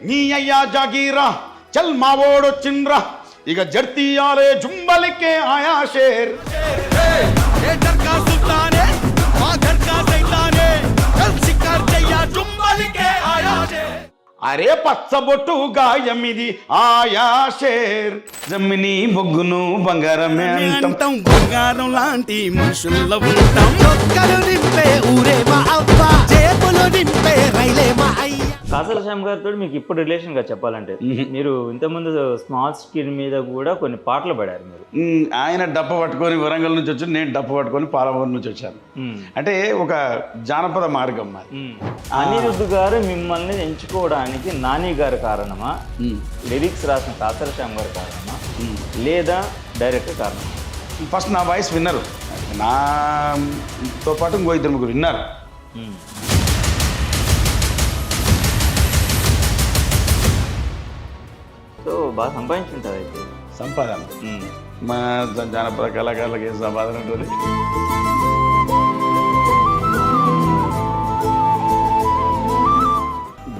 నీ అయ్యా జాగీరా చల్ మావోడొచ్చిండ్రా ఇక జడ్తీయాలే జుంబలికే ఆయా షేర్ అరే పచ్చబొట్టు గాయమిది ఆయా షేర్ జమ్మిని బొగ్గును బంగారమే అంటాం బంగారం లాంటి మనుషుల్లో ఉంటాం చొక్కలు నింపే ఊరే మా అవ్వ చేపులు నింపే రైలే మా అయ్య. కాసల శ్యామ్ గారితో మీకు ఇప్పుడు రిలేషన్గా చెప్పాలంటే మీరు ఇంతకుముందు స్మాల్ స్క్రీన్ మీద కూడా కొన్ని పాటలు పాడారు మీరు. ఆయన డప్ప పట్టుకొని వరంగల్ నుంచి వచ్చి నేను డప్ప పట్టుకొని పాలమూరు నుంచి వచ్చాను. అంటే ఒక జానపద మార్గం మరి. అనిరుద్ధ్ గారు మిమ్మల్ని ఎంచుకోవడానికి నాని గారి కారణమా, లిరిక్స్ రాసిన కాసల శ్యామ్ గారి కారణమా, లేదా డైరెక్టర్ కారణమా? ఫస్ట్ నా వాయిస్ విన్నారు, నాతో పాటు ఇంకో ఇద్దరు ముగ్గురు విన్నారు. సో బాగా సంపాదించుంటారు అయితే. సంపాదన మా జానపద కళాకారులకి ఏం సంపాదన ఉంటుంది?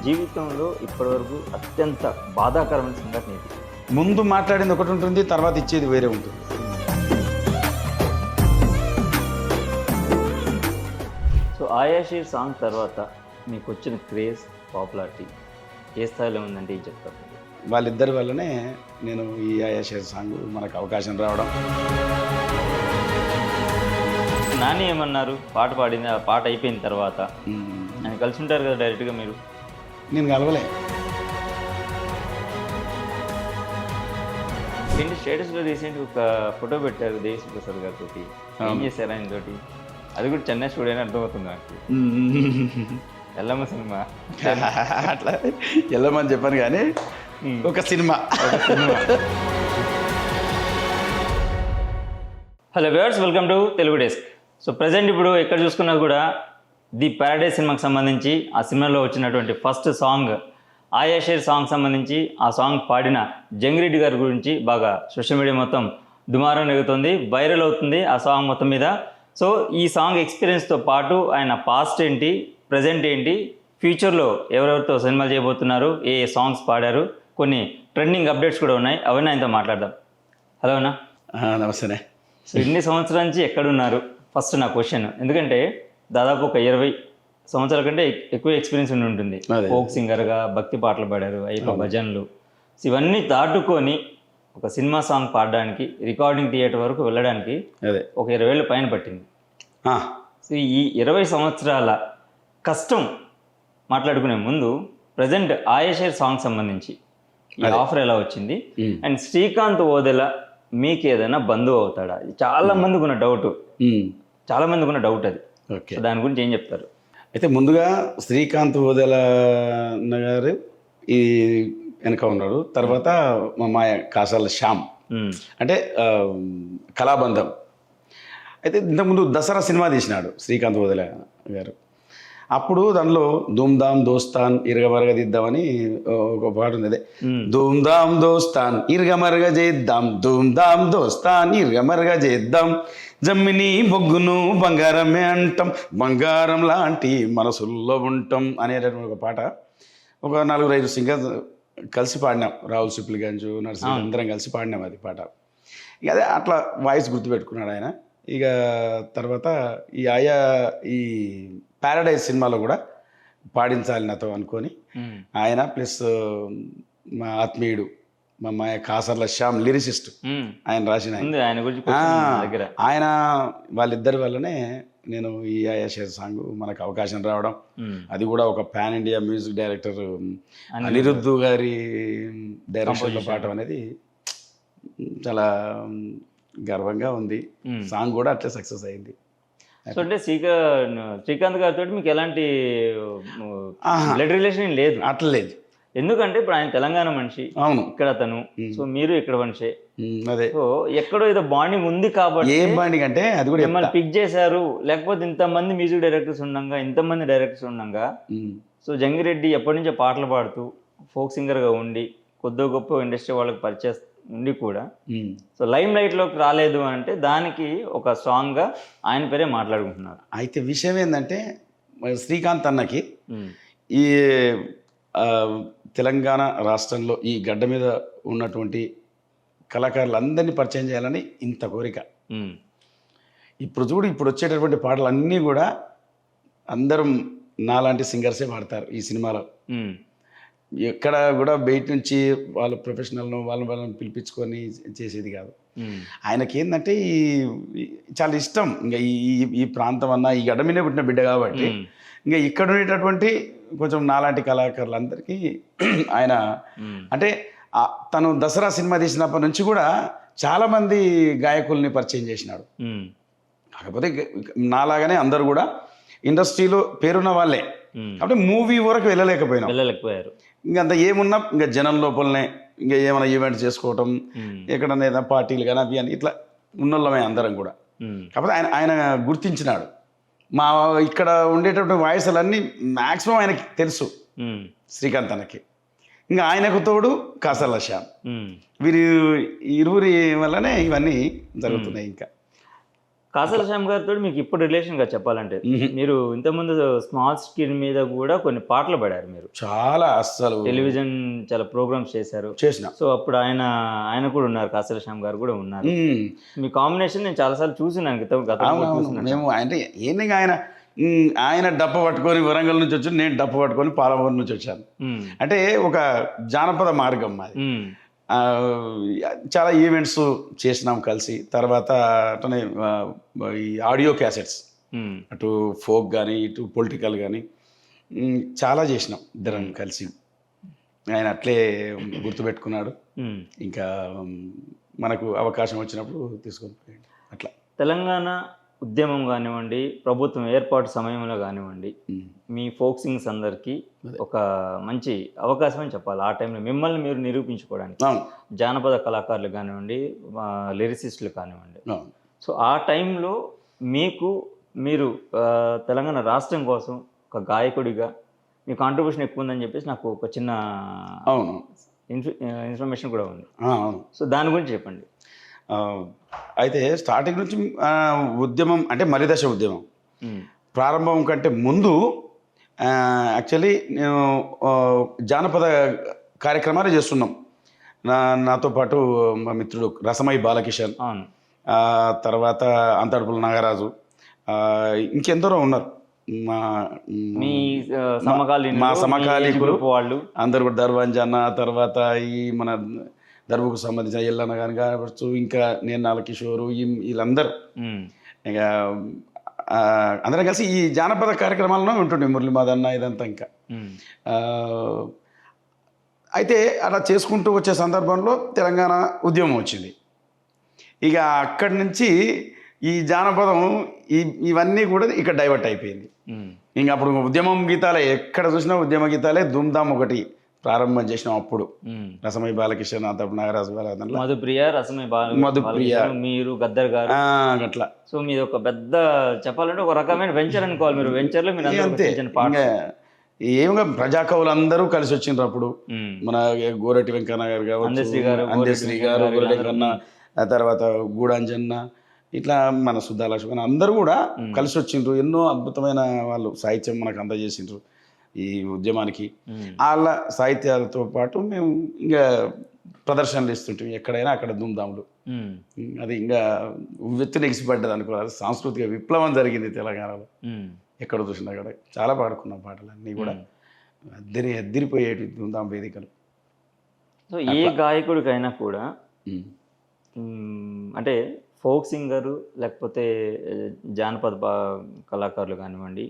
జీవితంలో ఇప్పటివరకు అత్యంత బాధాకరమైన సంఘటన ఇది. ముందు మాట్లాడింది ఒకటి ఉంటుంది, తర్వాత ఇచ్చేది వేరే ఉంటుంది. సో ఆయాషీర్ సాంగ్ తర్వాత మీకు వచ్చిన క్రేజ్, పాపులారిటీ ఏ స్థాయిలో ఉందంటే ఏం చెప్తారు? వాళ్ళిద్దరి వల్లనే నేను ఈ ఆయాషేర్ సాంగ్ మనకు అవకాశం రావడం. నాని ఏమన్నారు పాట పాడింది, ఆ పాట అయిపోయిన తర్వాత ఆయన కలిసి ఉంటారు కదా డైరెక్ట్గా మీరు? నేను కలవలే. ఏంటి స్టేటస్లో రీసెంట్గా ఒక ఫోటో పెట్టారు దేశ్ ప్రసాద్ గారితో, ఏం చేశారు ఆయన తోటి? అది కూడా చెన్నై స్టూడియో అని అర్థమవుతుంది నాకు. ఎల్లమ్మ సినిమా అట్లా వెళ్ళమని చెప్పాను కానీ ఒక cinema. Hello viewers, welcome to Telugu desk. So present ఇప్పుడు ఎక్కడ చూసుకున్నా కూడా ది ప్యారడైజ్ సినిమాకి సంబంధించి ఆ సినిమాలో వచ్చినటువంటి ఫస్ట్ సాంగ్ ఆయాషేర్ సాంగ్ సంబంధించి ఆ సాంగ్ పాడిన జంగిరెడ్డి గారి గురించి బాగా సోషల్ మీడియా మొత్తం దుమారం నెగుతుంది, వైరల్ అవుతుంది ఆ సాంగ్ మొత్తం మీద. సో ఈ సాంగ్ ఎక్స్పీరియన్స్తో పాటు ఆయన పాస్ట్ ఏంటి, ప్రజెంట్ ఏంటి, ఫ్యూచర్లో ఎవరెవరితో సినిమాలు చేయబోతున్నారు, ఏ సాంగ్స్ పాడారు, కొన్ని ట్రెండింగ్ అప్డేట్స్ కూడా ఉన్నాయి, అవన్నీ ఆయనతో మాట్లాడదాం. హలో అన్న. నమస్తే. సో ఇన్ని సంవత్సరాల నుంచి ఎక్కడున్నారు ఫస్ట్ నా క్వశ్చన్. ఎందుకంటే దాదాపు ఒక 20 సంవత్సరాల కంటే ఎక్కువ ఎక్స్పీరియన్స్ ఉండి ఉంటుంది. ఫోక్ సింగర్గా భక్తి పాటలు పాడారు, అయ్యప్ప భజనలు. సో ఇవన్నీ దాటుకొని ఒక సినిమా సాంగ్ పాడడానికి రికార్డింగ్ థియేటర్ వరకు వెళ్ళడానికి ఒక 20 ఏళ్ళ పైన పట్టింది. సో ఈ 20 సంవత్సరాల కష్టం మాట్లాడుకునే ముందు ప్రజెంట్ ఆయాషేర్ సాంగ్ సంబంధించి ఈ ఆఫర్ ఎలా వచ్చింది, అండ్ శ్రీకాంత్ ఓదెల మీకు ఏదైనా బంధువు అవుతాడా? చాలా మందికి ఉన్న డౌట్, అది. దాని గురించి ఏం చెప్తారు? అయితే ముందుగా శ్రీకాంత్ ఓదెల గారు ఈ వెనక ఉన్నాడు. తర్వాత మా మాయ కాసాల శ్యామ్, అంటే కళాబంధం. అయితే ఇంతకుముందు దసరా సినిమా తీసినాడు శ్రీకాంత్ ఓదెల గారు. అప్పుడు దానిలో ధూమ్ధామ్ దోస్తాన్ ఇరగమరగ దిద్దామని ఒక పాట ఉంది. అదే ధూమ్ధామ్ దోస్తాన్ ఇరగమరగ చేద్దాం, ధూమ్ధామ్ దోస్తాన్ ఇరగమరగ చేద్దాం, జమ్మిని బొగ్గును బంగారమే అంటాం, బంగారం లాంటి మనసుల్లో ఉంటాం అనేటటువంటి ఒక పాట. ఒక 4-5 సింగర్స్ కలిసి పాడినాం, రాహుల్ సిప్లిగంజ్, నర్సింగ్ అందరం కలిసి పాడినాం అది పాట. ఇక అదే అట్లా వాయిస్ గుర్తుపెట్టుకున్నాడు ఆయన. ఇక తర్వాత ఈ ప్యారడైజ్ సినిమాలో కూడా పాడించాలి నాతో అనుకొని ఆయన ప్లస్ మా ఆత్మీయుడు మా మాయ కాసర్ల శ్యామ్ లిరిసిస్ట్, ఆయన రాసిన ఆయన వాళ్ళిద్దరి వల్లనే నేను ఈ ఆయాషేర్ సాంగ్ మనకు అవకాశం రావడం. అది కూడా ఒక pan India music director Anirudh గారి డైరెక్షన్లో పాడటం అనేది చాలా గర్వంగా ఉంది. సాంగ్ కూడా అట్లే సక్సెస్ అయింది. సో అంటే శ్రీకాంత్ గారితో మీకు ఎలాంటి బ్లడ్ రిలేషన్ లేదు? అట్లా లేదు. ఎందుకంటే ఇప్పుడు ఆయన తెలంగాణ మనిషి, అవును, ఇక్కడ అతను, సో మీరు ఇక్కడ మనిషి. అదే సో ఎక్కడో ఏదో బాండింగ్ ఉంది కాబట్టి. ఏం బాండింగ్ అంటే అది కూడా మిమ్మల్ని పిక్ చేశారు, లేకపోతే ఇంతమంది మ్యూజిక్ డైరెక్టర్స్ ఉండగా, ఇంతమంది డైరెక్టర్స్ ఉండగా, సో జంగిరెడ్డి ఎప్పటి నుంచో పాటలు పాడుతూ ఫోక్ సింగర్గా ఉండి కొద్ది గొప్ప ఇండస్ట్రీ వాళ్ళకి పరిచయం ఉండి కూడా సో లైమ్ లైట్లోకి రాలేదు అంటే దానికి ఒక సాంగ్గా ఆయన పేరే మాట్లాడుకుంటున్నారు. అయితే విషయం ఏంటంటే శ్రీకాంత్ అన్నకి ఈ తెలంగాణ రాష్ట్రంలో ఈ గడ్డ మీద ఉన్నటువంటి కళాకారులందరినీ పరిచయం చేయాలని ఇంత కోరిక. ఇప్పుడు చూడు, ఇప్పుడు వచ్చేటటువంటి పాటలు అన్నీ కూడా అందరం నాలాంటి సింగర్సే పాడతారు ఈ సినిమాలో. ఎక్కడ కూడా బయట నుంచి వాళ్ళ ప్రొఫెషనల్ను వాళ్ళని పిలిపించుకొని చేసేది కాదు. ఆయనకి ఏంటంటే చాలా ఇష్టం, ఇంకా ఈ ప్రాంతం అన్నా ఈ గడ్డ మీదే పుట్టిన బిడ్డ కాబట్టి ఇంకా ఇక్కడ ఉండేటటువంటి కొంచెం నాలాంటి కళాకారులందరికీ ఆయన అంటే తను దసరా సినిమా తీసినప్పటి నుంచి కూడా చాలామంది గాయకుల్ని పరిచయం చేసినాడు. కాకపోతే నాలాగానే అందరూ కూడా ఇండస్ట్రీలో పేరున్న వాళ్ళే కాబట్టి మూవీ వరకు వెళ్ళలేకపోయారు. ఇంకంత ఏమున్నా ఇంకా జనం లోపలనే ఇంకా ఏమైనా ఈవెంట్ చేసుకోవటం, ఎక్కడన్నా ఏదైనా పార్టీలు కానీ అవి అని ఇట్లా ఉన్నోళ్ళమే అందరం కూడా. కాకపోతే ఆయన గుర్తించినాడు. మా ఇక్కడ ఉండేటటువంటి వాయిస్లన్నీ మ్యాక్సిమం ఆయనకి తెలుసు, శ్రీకాంత్ అన్నకి. ఇంకా ఆయనకు తోడు కాసర్ల శ్యామ్, వీరి ఇరువురి వల్లనే ఇవన్నీ జరుగుతున్నాయి. ఇంకా కాసర్ల శ్యామ్ గారితో మీకు ఇప్పుడు రిలేషన్గా చెప్పాలంటే, మీరు ఇంతకుముందు స్మాల్ స్క్రీన్ మీద కూడా కొన్ని పాటలు పాడారు. మీరు చాలా అస్సలు టెలివిజన్ చాలా ప్రోగ్రామ్స్ చేసిన. సో అప్పుడు ఆయన కూడా ఉన్నారు, కాసర్ల శ్యామ్ గారు కూడా ఉన్నారు. మీ కాంబినేషన్ నేను చాలాసార్లు చూసినాను. మేము అంటే ఏంటి ఆయన డప్ప పట్టుకొని వరంగల్ నుంచి వచ్చి, నేను డప్ప పట్టుకొని పాలమూరు నుంచి వచ్చాను. అంటే ఒక జానపద మార్గం మాది. చాలా ఈవెంట్స్ చేసినాం కలిసి. తర్వాత అట్లనే ఈ ఆడియో క్యాసెట్స్, అటు ఫోక్ కానీ ఇటు పొలిటికల్ కానీ చాలా చేసినాం ఇద్దరం కలిసి. ఆయన అట్లే గుర్తుపెట్టుకున్నాడు. ఇంకా మనకు అవకాశం వచ్చినప్పుడు తీసుకొని పోయాడు. అట్లా తెలంగాణ ఉద్యమం కానివ్వండి, ప్రభుత్వం ఏర్పాటు సమయంలో కానివ్వండి, మీ ఫోక్ సింగ్స్ అందరికీ ఒక మంచి అవకాశం అని చెప్పాలి. ఆ టైంలో మిమ్మల్ని మీరు నిరూపించుకోవడానికి జానపద కళాకారులు కానివ్వండి, లిరిసిస్టులు కానివ్వండి. సో ఆ టైంలో మీరు తెలంగాణ రాష్ట్రం కోసం ఒక గాయకుడిగా మీ కాంట్రిబ్యూషన్ ఎక్కువ ఉందని చెప్పేసి నాకు ఒక చిన్న ఇన్ఫర్మేషన్ కూడా ఉంది. సో దాని గురించి చెప్పండి. అయితే స్టార్టింగ్ నుంచి ఉద్యమం అంటే మలిదశ ఉద్యమం ప్రారంభం కంటే ముందు యాక్చువల్లీ నేను జానపద కార్యక్రమాలు చేస్తున్నాం. నాతో పాటు మా మిత్రుడు రసమై బాలకిషన్, తర్వాత అంతర్పుల నాగరాజు, ఇంకెందరో ఉన్నారు మా సమకాలీకులు వాళ్ళు అందరు కూడా. దర్వాంజన్న, తర్వాత ఈ మన దర్బుకు సంబంధించిన ఎల్లన్న కానీ కావచ్చు, ఇంకా నేను నాలకిషోరు, వీళ్ళందరూ ఇక అందరం కలిసి ఈ జానపద కార్యక్రమాల్లో ఉంటుండే. మురళి మాదన్న ఇదంతా. ఇంకా అయితే అలా చేసుకుంటూ వచ్చే సందర్భంలో తెలంగాణ ఉద్యమం వచ్చింది. ఇక అక్కడి నుంచి ఈ జానపదం ఇవన్నీ కూడా ఇక్కడ డైవర్ట్ అయిపోయింది. ఇంకా అప్పుడు ఉద్యమం గీతాలే, ఎక్కడ చూసినా ఉద్యమ గీతాలే. ధూమ్ధామ్ ఒకటి ప్రారంభం చేసినాం అప్పుడు. రసమై బాలకిషన్, అంతప్పుడు నాగరాజు, మధుప్రియ, మీరు గద్దర్ గారు అట్లా. సో మీది ఒక పెద్ద చెప్పాలంటే ఒక రకమైన వెంచర్ అనుకోవాలి. మీరు వెంచర్లో మీరు ఏమిగా ప్రజాకవులు అందరూ కలిసి వచ్చిండ్రు అప్పుడు. మన గోరటి వెంకన్న గారు కావచ్చు, అందశ్రీ గారు, గోరెంకన్న, తర్వాత గూడాంజన్న, ఇట్లా మన సుద్దాలక్ష్మణ్ అందరూ కూడా కలిసి వచ్చిండ్రు. ఎన్నో అద్భుతమైన వాళ్ళు సాహిత్యం మనకు అందజేసిండ్రు ఈ ఉద్యమానికి. వాళ్ళ సాహిత్యాలతో పాటు మేము ఇంకా ప్రదర్శనలు ఇస్తుంటాం ఎక్కడైనా అక్కడ. ధూమ్ధాములు అది ఇంకా వెత్తున ఎగిసిపడ్డది అనుకోవాలి. సాంస్కృతిక విప్లవం జరిగింది తెలంగాణలో. ఎక్కడ చూసినా అక్కడ చాలా పాడుకున్నాం పాటలు అన్నీ కూడా. అద్దరిపోయేటి ధూమ్ధాం వేదికలు. సో ఏ గాయకుడికైనా కూడా అంటే ఫోక్ సింగరు లేకపోతే జానపద కళాకారులు కానివ్వండి,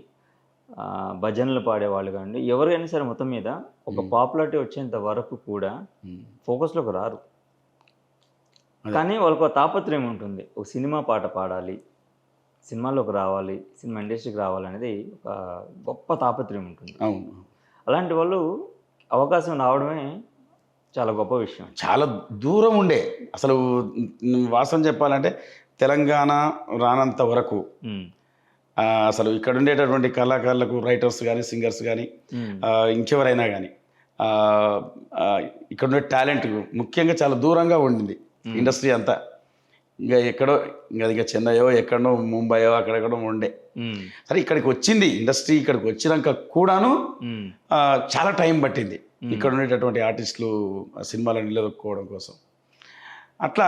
భజనలు పాడేవాళ్ళు కానివ్వండి, ఎవరికైనా సరే మొత్తం మీద ఒక పాపులారిటీ వచ్చేంత వరకు కూడా ఫోకస్లోకి రారు. కానీ వాళ్ళకు తాపత్రయం ఉంటుంది, ఒక సినిమా పాట పాడాలి, సినిమాలోకి రావాలి, సినిమా ఇండస్ట్రీకి రావాలనేది ఒక గొప్ప తాపత్రయం ఉంటుంది. అలాంటి వాళ్ళు అవకాశం రావడమే చాలా గొప్ప విషయం. చాలా దూరం ఉండే అసలు వాస్తవం చెప్పాలంటే తెలంగాణ రానంత వరకు అసలు ఇక్కడ ఉండేటటువంటి కళాకారులకు, రైటర్స్ కానీ, సింగర్స్ కానీ, ఇంకెవరైనా కానీ ఇక్కడ ఉండే టాలెంట్ ముఖ్యంగా చాలా దూరంగా ఉండింది ఇండస్ట్రీ అంతా. ఇంకా ఎక్కడో ఇంకా చెన్నైయో ఎక్కడో ముంబైయో అక్కడెక్కడో ఉండే. సరే ఇక్కడికి వచ్చింది ఇండస్ట్రీ, ఇక్కడికి వచ్చినాక కూడాను చాలా టైం పట్టింది ఇక్కడ ఉండేటటువంటి ఆర్టిస్టులు సినిమాలను నిలదొక్కుకోవడం కోసం. అట్లా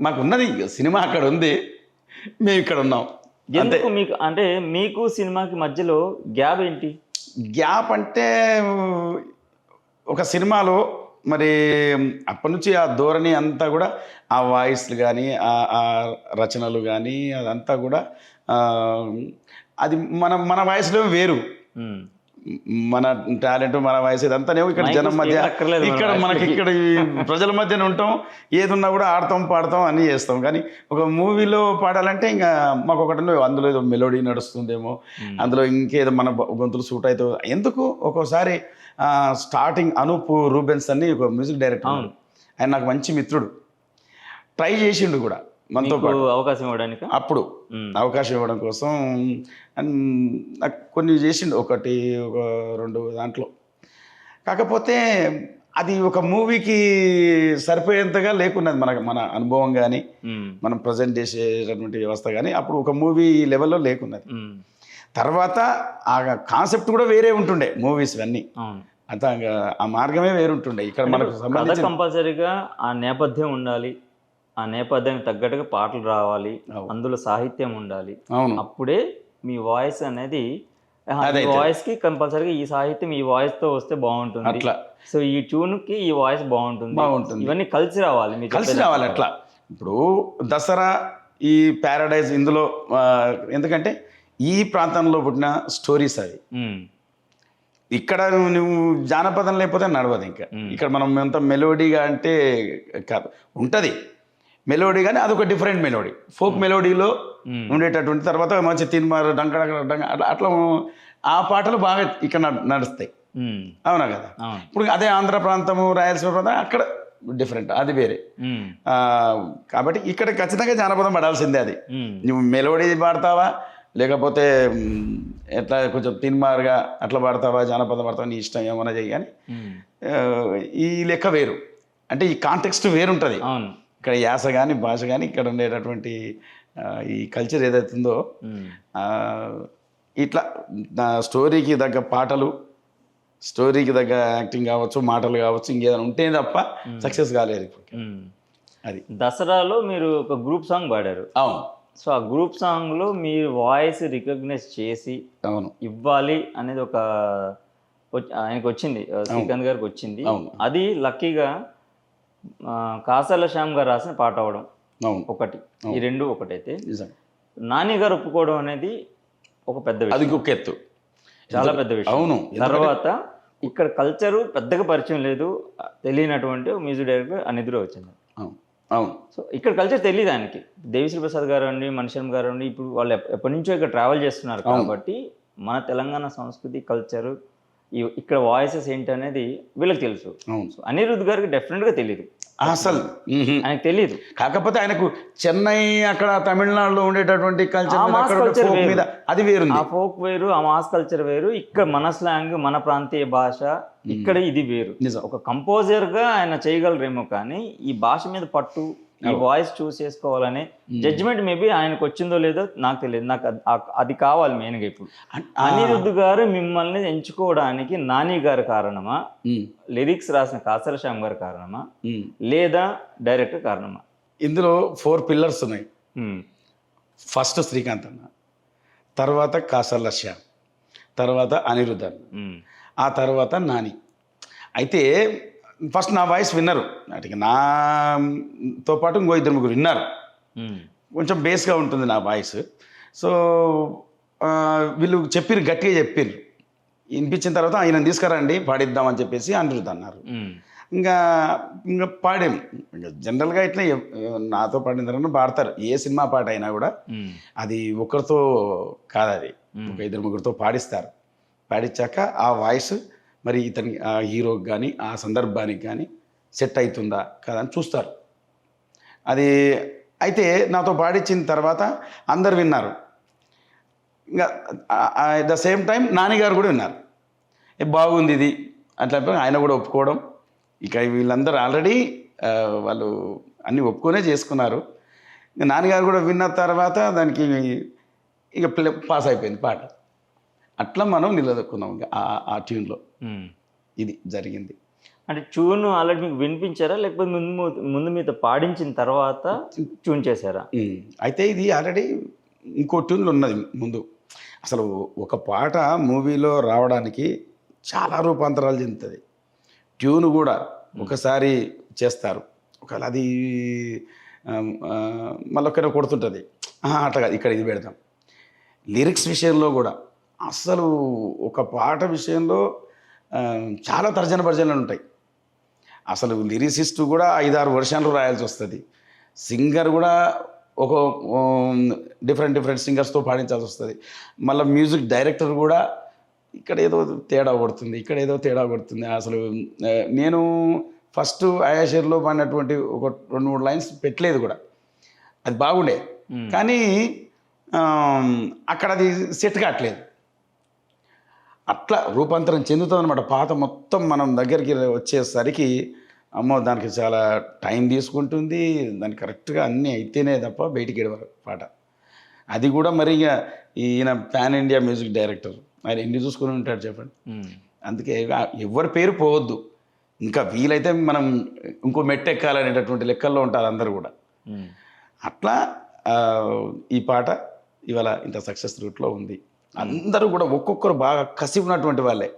మాకు ఉన్నది సినిమా అక్కడ ఉంది, మేము ఇక్కడ ఉన్నాం. ఎందుకు మీకు అంటే మీకు సినిమాకి మధ్యలో గ్యాప్ ఏంటి? గ్యాప్ అంటే ఒక సినిమాలో మరి అప్పటి నుంచి ఆ ధోరణి అంతా కూడా, ఆ వాయిస్లు కానీ ఆ రచనలు కానీ అదంతా కూడా అది మన వాయిస్లో వేరు, మన టాలెంట్ మన వాయిస్ ఇదంతానేమో ఇక్కడ జనం మధ్య, ఇక్కడ మనకి ఇక్కడ ఈ ప్రజల మధ్యన ఉంటాం, ఏదున్నా కూడా ఆడతాం పాడతాం అన్నీ చేస్తాం. కానీ ఒక మూవీలో పాడాలంటే ఇంకా మాకు ఒకటి అందులో ఏదో మెలోడీ నడుస్తుందేమో, అందులో ఇంకేదో మన గొంతులు సూట్ అవుతావు. ఎందుకు ఒక్కోసారి స్టార్టింగ్ అనూప్ రూబెన్స్ అని ఒక మ్యూజిక్ డైరెక్టర్, ఆయన నాకు మంచి మిత్రుడు, ట్రై చేసిండు కూడా మనతో పాటు అవకాశం ఇవ్వడానికి. అప్పుడు అవకాశం ఇవ్వడం కోసం నాకు కొన్ని చేసిండు, ఒక 2 దాంట్లో. కాకపోతే అది ఒక మూవీకి సరిపోయేంతగా లేకున్నది మన అనుభవం కానీ మనం ప్రజెంట్ చేసేటటువంటి వ్యవస్థ కానీ అప్పుడు ఒక మూవీ లెవెల్లో లేకున్నది. తర్వాత ఆ కాన్సెప్ట్ కూడా వేరే ఉంటుండే మూవీస్ అన్నీ, అంతా ఆ మార్గమే వేరుంటుండే. ఇక్కడ మనకు కంపల్సరీగా ఆ నేపథ్యం ఉండాలి, ఆ నేపథ్యానికి తగ్గట్టుగా పాటలు రావాలి, అందులో సాహిత్యం ఉండాలి. అప్పుడే మీ వాయిస్ అనేది వాయిస్ కి కంపల్సరీగా ఈ సాహిత్యం ఈ వాయిస్ తో వస్తే బాగుంటుంది, అట్లా. సో ఈ ట్యూన్ కి ఈ వాయిస్ బాగుంటుంది, ఇవన్నీ కలిసి రావాలి, కలిసి రావాలి. అట్లా ఇప్పుడు దసరా, ఈ ప్యారడైజ్ ఇందులో ఎందుకంటే ఈ ప్రాంతంలో పుట్టిన స్టోరీస్ అవి. ఇక్కడ నువ్వు జానపదం లేకపోతే నడవదు. ఇంకా ఇక్కడ మనం ఎంత మెలోడీగా అంటే కాదు, ఉంటుంది మెలోడీ కానీ అదొక డిఫరెంట్ మెలోడీ, ఫోక్ మెలోడీలో ఉండేటటువంటి. తర్వాత మంచి తిన్మార్ డంక అట్లా ఆ పాటలు బాగా ఇక్కడ నడుస్తాయి, అవునా కదా. ఇప్పుడు అదే ఆంధ్ర ప్రాంతము, రాయలసీమ ప్రాంతం అక్కడ డిఫరెంట్, అది వేరే. కాబట్టి ఇక్కడ ఖచ్చితంగా జానపదం పడాల్సిందే. అది నువ్వు మెలోడీ పాడతావా లేకపోతే ఎట్లా కొంచెం తిన్మార్గా అట్లా పాడతావా, జానపదం పాడతావా, నీ ఇష్టం ఏమన్నా చేయి. కానీ ఈ లెక్క వేరు, అంటే ఈ కాంటెక్స్ట్ వేరుంటుంది. ఇక్కడ యాస కానీ భాష కానీ ఇక్కడ ఉండేటటువంటి ఈ కల్చర్ ఏదైతుందో ఇట్లా స్టోరీకి తగ్గ పాటలు, స్టోరీకి తగ్గ యాక్టింగ్ కావచ్చు, మాటలు కావచ్చు, ఇంకేదైనా ఉంటే తప్ప సక్సెస్ కాలేదు. అది దసరాలో మీరు ఒక గ్రూప్ సాంగ్ పాడారు. అవును. సో ఆ గ్రూప్ సాంగ్లో మీరు వాయిస్ రికగ్నైజ్ చేసి ఇవ్వాలి అనేది ఒక ఆయనకు వచ్చింది, శ్రీకాంత్ గారికి వచ్చింది. అది లక్కీగా కాసాల శ్యామ్ గారు రాసిన పాట అవడం ఒకటి, ఈ రెండు ఒకటైతే నాని గారు ఒప్పుకోవడం అనేది ఒక పెద్ద విషయం, అది ఒక ఎత్తు, చాలా పెద్ద విషయం. అవును. తర్వాత ఇక్కడ కల్చరు పెద్దగా పరిచయం లేదు, తెలియనటువంటి మ్యూజిక్ డైరెక్టర్ అనిద్ర వచ్చింది. అవును. సో ఇక్కడ కల్చర్ తెలియదు ఆయనకి. దేవిశ్రీ ప్రసాద్ గారు అండి, మణిశర్మ గారు అండి, ఇప్పుడు వాళ్ళు ఎప్పటి నుంచో ఇక్కడ ట్రావెల్ చేస్తున్నారు కాబట్టి మన తెలంగాణ సంస్కృతి, కల్చరు, ఇక్కడ వాయిసెస్ ఏంటి అనేది వీళ్ళకి తెలుసు. సో అనిరుద్ధ్ గారికి డెఫినెట్గా తెలియదు, అసలు ఆయనకు తెలియదు. కాకపోతే ఆయనకు చెన్నై అక్కడ తమిళనాడులో ఉండేటటువంటి కల్చర్ మీద అది వేరు, ఆ ఫోక్ వేరు, ఆ మాస్ కల్చర్ వేరు, ఇక్కడ మన స్లాంగ్, మన ప్రాంతీయ భాష, ఇక్కడ ఇది వేరు. ఒక కంపోజర్ గా ఆయన చేయగలరేమో, కానీ ఈ భాష మీద పట్టు, ఈ వాయిస్ చూస్ చేసుకోవాలనే జడ్జిమెంట్ మేబీ ఆయనకు వచ్చిందో లేదో నాకు తెలియదు. నాకు అది కావాలి మెయిన్గా. ఇప్పుడు అనిరుద్ధ్ గారు మిమ్మల్ని ఎంచుకోవడానికి నాని గారి కారణమా, లిరిక్స్ రాసిన కాసల శ్యామ్ గారి కారణమా, లేదా డైరెక్టర్ కారణమా? ఇందులో 4 పిల్లర్స్ ఉన్నాయి. ఫస్ట్ శ్రీకాంత్ అన్న, తర్వాత కాసల శ్యామ్, తర్వాత అనిరుద్ధ్ అన్న, ఆ తర్వాత నాని. అయితే ఫస్ట్ నా వాయిస్ విన్నారు, నాటికి నాతో పాటు ఇంకో 2-3 విన్నారు. కొంచెం బేస్గా ఉంటుంది నా వాయిస్. సో వీళ్ళు చెప్పిర్రు, గట్టిగా చెప్పిర్రు. వినిపించిన తర్వాత ఆయన తీసుకురండి పాడిద్దామని చెప్పేసి అనిరుద్ధ్ అన్నారు. ఇంకా పాడాము. ఇంకా జనరల్గా ఇట్లా నాతో పాడిన తర్వాత పాడతారు, ఏ సినిమా పాట అయినా కూడా అది ఒకరితో కాదు, అది ఒక 2-3 పాడిస్తారు. పాడించాక ఆ వాయిస్ మరి ఇతని ఆ హీరోకి కానీ ఆ సందర్భానికి కానీ సెట్ అవుతుందా కదా అని చూస్తారు. అది అయితే నాతో పాడించిన తర్వాత అందరు విన్నారు. ఇంకా అట్ ద సేమ్ టైం నాన్నగారు కూడా విన్నారు, బాగుంది ఇది అట్లా ఆయన కూడా ఒప్పుకోవడం. ఇక వీళ్ళందరూ ఆల్రెడీ వాళ్ళు అన్నీ ఒప్పుకొనే చేసుకున్నారు. ఇంకా నాన్నగారు కూడా విన్న తర్వాత దానికి ఇక పాస్ అయిపోయింది పాట. అట్లా మనం నిలదొక్కున్నాం ఇంకా ఆ ట్యూన్లో. ఇది జరిగింది. అంటే ట్యూన్ ఆల్రెడీ మీకు వినిపించారా, లేకపోతే ముందు మీతో పాడించిన తర్వాత ట్యూన్ చేశారా? అయితే ఇది ఆల్రెడీ ఇంకో ట్యూన్లు ఉన్నది ముందు. అసలు ఒక పాట మూవీలో రావడానికి చాలా రూపాంతరాలు చెందుతుంది. ట్యూన్ కూడా ఒకసారి చేస్తారు, ఒకవేళ అది మళ్ళొక్కడే కొడుతుంటుంది, అట్లా ఇక్కడ ఇది పెడతాం. లిరిక్స్ విషయంలో కూడా అసలు ఒక పాట విషయంలో చాలా తర్జన భర్జనలు ఉంటాయి. అసలు లిరిసిస్ట్ కూడా 5-6 వర్షన్లు రాయాల్సి వస్తుంది. సింగర్ కూడా ఒక డిఫరెంట్ సింగర్స్తో పాడించాల్సి వస్తుంది. మళ్ళీ మ్యూజిక్ డైరెక్టర్ కూడా ఇక్కడ ఏదో తేడా కొడుతుంది, ఇక్కడ ఏదో తేడా కొడుతుంది. అసలు నేను ఫస్ట్ ఆయాషేర్లో పాడినటువంటి ఒక 2-3 లైన్స్ పెట్టలేదు కూడా, అది బాగుండే. కానీ అక్కడ అది సెట్ కావట్లేదు. అట్లా రూపాంతరం చెందుతుంది అనమాట. పాత మొత్తం మనం దగ్గరికి వచ్చేసరికి అమ్మో దానికి చాలా టైం తీసుకుంటుంది. దానికి కరెక్ట్గా అన్నీ అయితేనే తప్ప బయటికి ఎడవరు పాట. అది కూడా మరి ఇక ఈయన పాన్ ఇండియా మ్యూజిక్ డైరెక్టర్, ఆయన ఎన్ని చూసుకుని ఉంటాడు చెప్పండి. అందుకే ఎవరి పేరు పోవద్దు, ఇంకా వీలైతే మనం ఇంకో మెట్టు ఎక్కాలనేటటువంటి లెక్కల్లో ఉంటారు అందరు కూడా. అట్లా ఈ పాట ఇవాళ ఇంత సక్సెస్ రూట్లో ఉంది. అందరూ కూడా ఒక్కొక్కరు బాగా కసి ఉన్నటువంటి వాళ్ళే.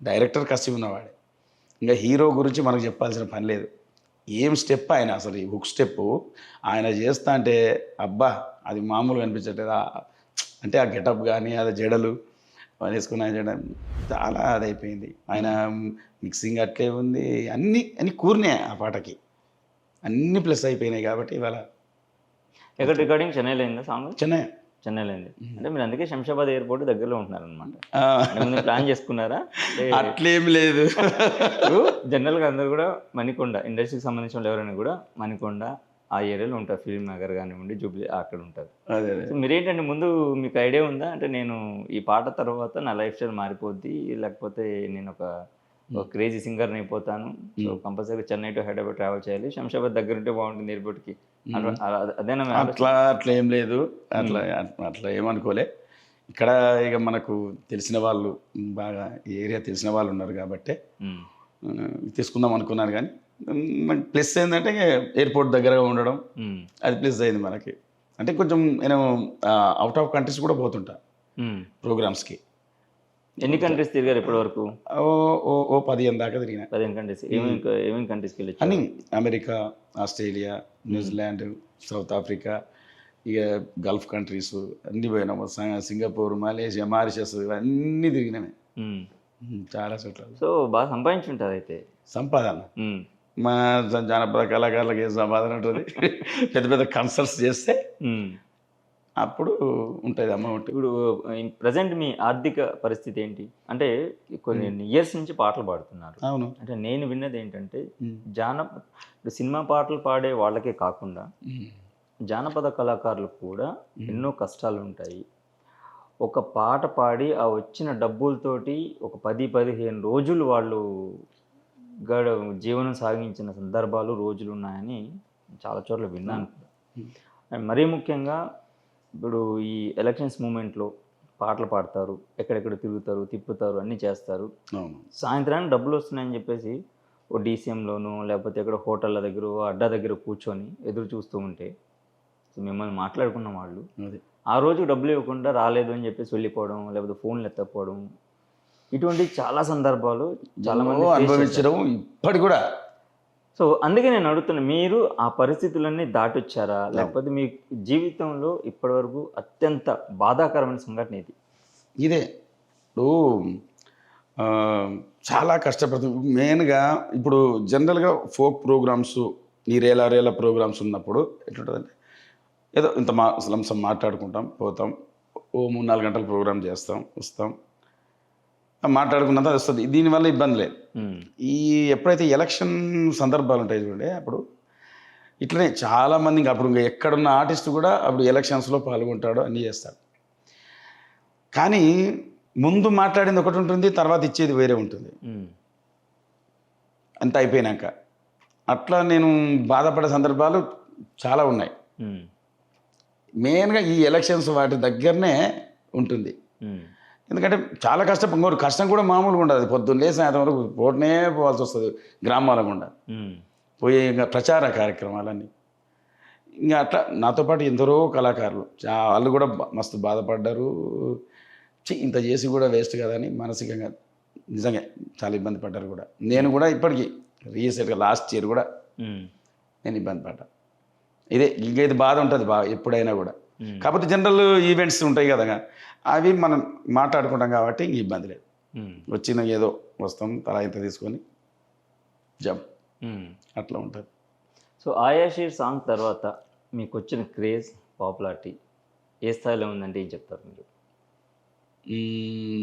డైరెక్టర్ కసి ఉన్నవాడే, ఇంకా హీరో గురించి మనకు చెప్పాల్సిన పని లేదు. ఏం స్టెప్ ఆయన, అసలు ఈ హుక్ స్టెప్ ఆయన చేస్తా అంటే అబ్బా అది మామూలుగా అనిపించట్లేదు. అంటే ఆ గెటప్ కానీ అది జడలు వేసుకుని ఆయన జడ చాలా అదైపోయింది. ఆయన మిక్సింగ్ అట్లే ఉంది, అన్నీ కూరినాయి ఆ పాటకి, అన్నీ ప్లస్ అయిపోయినాయి. కాబట్టి ఇవాళ ఎక్కడ రికార్డింగ్ చెన్నైలో అయిందా సాంగ్? చెన్నైలో అయింది. అంటే మీరు అందుకే శంషాబాద్ ఎయిర్పోర్ట్ దగ్గరలో ఉంటున్నారు అనమాట. ప్లాన్ చేసుకున్నారా? అట్లేం లేదు. జనరల్గా అందరూ కూడా మణికొండ ఇండస్ట్రీకి సంబంధించిన వాళ్ళు ఎవరైనా కూడా మణికొండ ఆ ఏరియాలో ఉంటారు. ఫిల్మ్ నగర్ కానివ్వండి, జూబ్లీ అక్కడ ఉంటారు. మీరేంటంటే ముందు మీకు ఐడియా ఉందా, అంటే నేను ఈ పాట తర్వాత నా లైఫ్ స్టైల్ మారిపోద్ది, లేకపోతే నేను ఒక క్రేజీ సింగర్ని అయిపోతాను, so compulsory Chennai to Hyderabad travel చేయాలి, శంషాబాద్ దగ్గర ఉంటే బాగుంటుంది ఎయిర్పోర్ట్కి, అదేనా? అట్లా ఏం లేదు, అట్లా ఏమనుకోలే. ఇక్కడ ఇక మనకు తెలిసిన వాళ్ళు బాగా ఏరియా తెలిసిన వాళ్ళు ఉన్నారు కాబట్టి తీసుకుందాం అనుకున్నారు. కానీ ప్లస్ ఏంటంటే ఎయిర్పోర్ట్ దగ్గరగా ఉండడం, అది ప్లస్ అయింది మనకి. అంటే కొంచెం నేను అవుట్ ఆఫ్ కంట్రీస్ కూడా పోతుంటా ప్రోగ్రామ్స్కి. ఎన్ని కంట్రీస్ తిరిగారు ఇప్పటి వరకు? ఓ 15 దాకా తిరిగిన. 15 కంట్రీస్. ఏమేమి కంట్రీస్కి వెళ్ళి? అని America, Australia, New Zealand, south Africa, ఇక గల్ఫ్ కంట్రీస్ అన్నీ పోయినాము. సింగపూర్, మలేషియా, మారిషస్ ఇవన్నీ తిరిగినామే చాలా చోట్ల. సో బాగా సంపాదించుంటారు అయితే. సంపాదన మా జానపద కళాకారులకు ఏం సంపాదన ఉంటుంది? పెద్ద పెద్ద కన్సల్ట్స్ చేస్తే అప్పుడు ఉంటుంది అమౌంట్. ఇప్పుడు ప్రజెంట్ మీ ఆర్థిక పరిస్థితి ఏంటి? అంటే కొన్ని ఇయర్స్ నుంచి పాటలు పాడుతున్నారు. అవును. అంటే నేను విన్నది ఏంటంటే ఇప్పుడు సినిమా పాటలు పాడే వాళ్ళకే కాకుండా జానపద కళాకారులకు కూడా ఎన్నో కష్టాలు ఉంటాయి. ఒక పాట పాడి ఆ వచ్చిన డబ్బులతోటి ఒక 10-15 రోజులు వాళ్ళు జీవనం సాగించిన సందర్భాలు, రోజులు ఉన్నాయని చాలా చోట్ల విన్నాను. మరీ ముఖ్యంగా ఇప్పుడు ఈ ఎలక్షన్స్ మూమెంట్లో పాటలు పాడతారు, ఎక్కడెక్కడ తిరుగుతారు, తిప్పుతారు, అన్నీ చేస్తారు. సాయంత్రానికి డబ్బులు వస్తున్నాయని చెప్పేసి ఓ డీసీఎంలోనూ లేకపోతే ఎక్కడ హోటళ్ళ దగ్గర అడ్డా దగ్గర కూర్చొని ఎదురు చూస్తూ ఉంటే మిమ్మల్ని మాట్లాడుకున్న వాళ్ళు ఆ రోజు డబ్బులు ఇవ్వకుండా రాలేదు అని చెప్పేసి వెళ్ళిపోవడం, లేకపోతే ఫోన్లు ఎత్తకపోవడం, ఇటువంటి చాలా సందర్భాలు చాలా మంది అనుభవించడం ఇప్పటి కూడా. సో అందుకే నేను అడుగుతున్నా, మీరు ఆ పరిస్థితులన్నీ దాటొచ్చారా, లేకపోతే మీ జీవితంలో ఇప్పటివరకు అత్యంత బాధాకరమైన సంఘటన ఇది? ఇదే. ఇప్పుడు చాలా కష్టపడుతుంది. మెయిన్గా ఇప్పుడు జనరల్గా ఫోక్ ప్రోగ్రామ్స్, ఈ రేలా ప్రోగ్రామ్స్ ఉన్నప్పుడు ఎట్లుంటుందంటే ఏదో ఇంత లంసం మాట్లాడుకుంటాం, పోతాం, ఓ 3-4 గంటల ప్రోగ్రామ్ చేస్తాం, వస్తాం, మాట్లాడుకున్నంత వస్తుంది. దీనివల్ల ఇబ్బంది లేదు. ఈ ఎప్పుడైతే ఎలక్షన్ సందర్భాలు ఉంటాయి చూడండి, అప్పుడు ఇట్లనే చాలామంది ఇంకా అప్పుడు ఇంకా ఎక్కడున్న ఆర్టిస్ట్ కూడా అప్పుడు ఎలక్షన్స్లో పాల్గొంటాడు, అన్నీ చేస్తాడు. కానీ ముందు మాట్లాడింది ఒకటి ఉంటుంది, తర్వాత ఇచ్చేది వేరే ఉంటుంది. అంత అయిపోయినాక అట్లా నేను బాధపడే సందర్భాలు చాలా ఉన్నాయి. మెయిన్గా ఈ ఎలక్షన్స్ వాటి దగ్గరనే ఉంటుంది. ఎందుకంటే చాలా కష్టం కూడా మామూలుగా ఉండదు. పొద్దున్న లేసి సాయంత్రం వరకు పోటనే పోవాల్సి వస్తుంది గ్రామాల గుండా పోయే ఇంకా ప్రచార కార్యక్రమాలన్నీ. ఇంకా అట్లా నాతో పాటు ఎందరో కళాకారులు వాళ్ళు కూడా మస్తు బాధపడ్డారు. ఇంత చేసి కూడా వేస్ట్ కదా అని మానసికంగా నిజంగా చాలా ఇబ్బంది పడ్డారు కూడా. నేను కూడా ఇప్పటికీ రీసెంట్గా లాస్ట్ ఇయర్ కూడా నేను ఇబ్బంది పడ్డా. ఇంకా ఇది బాధ ఉంటుంది ఎప్పుడైనా కూడా. కాకపోతే జనరల్ ఈవెంట్స్ ఉంటాయి కదా, అవి మనం మాట్లాడుకుంటాం కాబట్టి ఇంక ఇబ్బంది లేదు. వచ్చిన ఏదో వస్తాం తలా ఇంత తీసుకొని జంప్ అట్లా ఉంటుంది. సో ఆయాషీర్ సాంగ్ తర్వాత మీకు వచ్చిన క్రేజ్ పాపులారిటీ ఏ స్థాయిలో ఉందంటే ఏం చెప్తారు మీరు?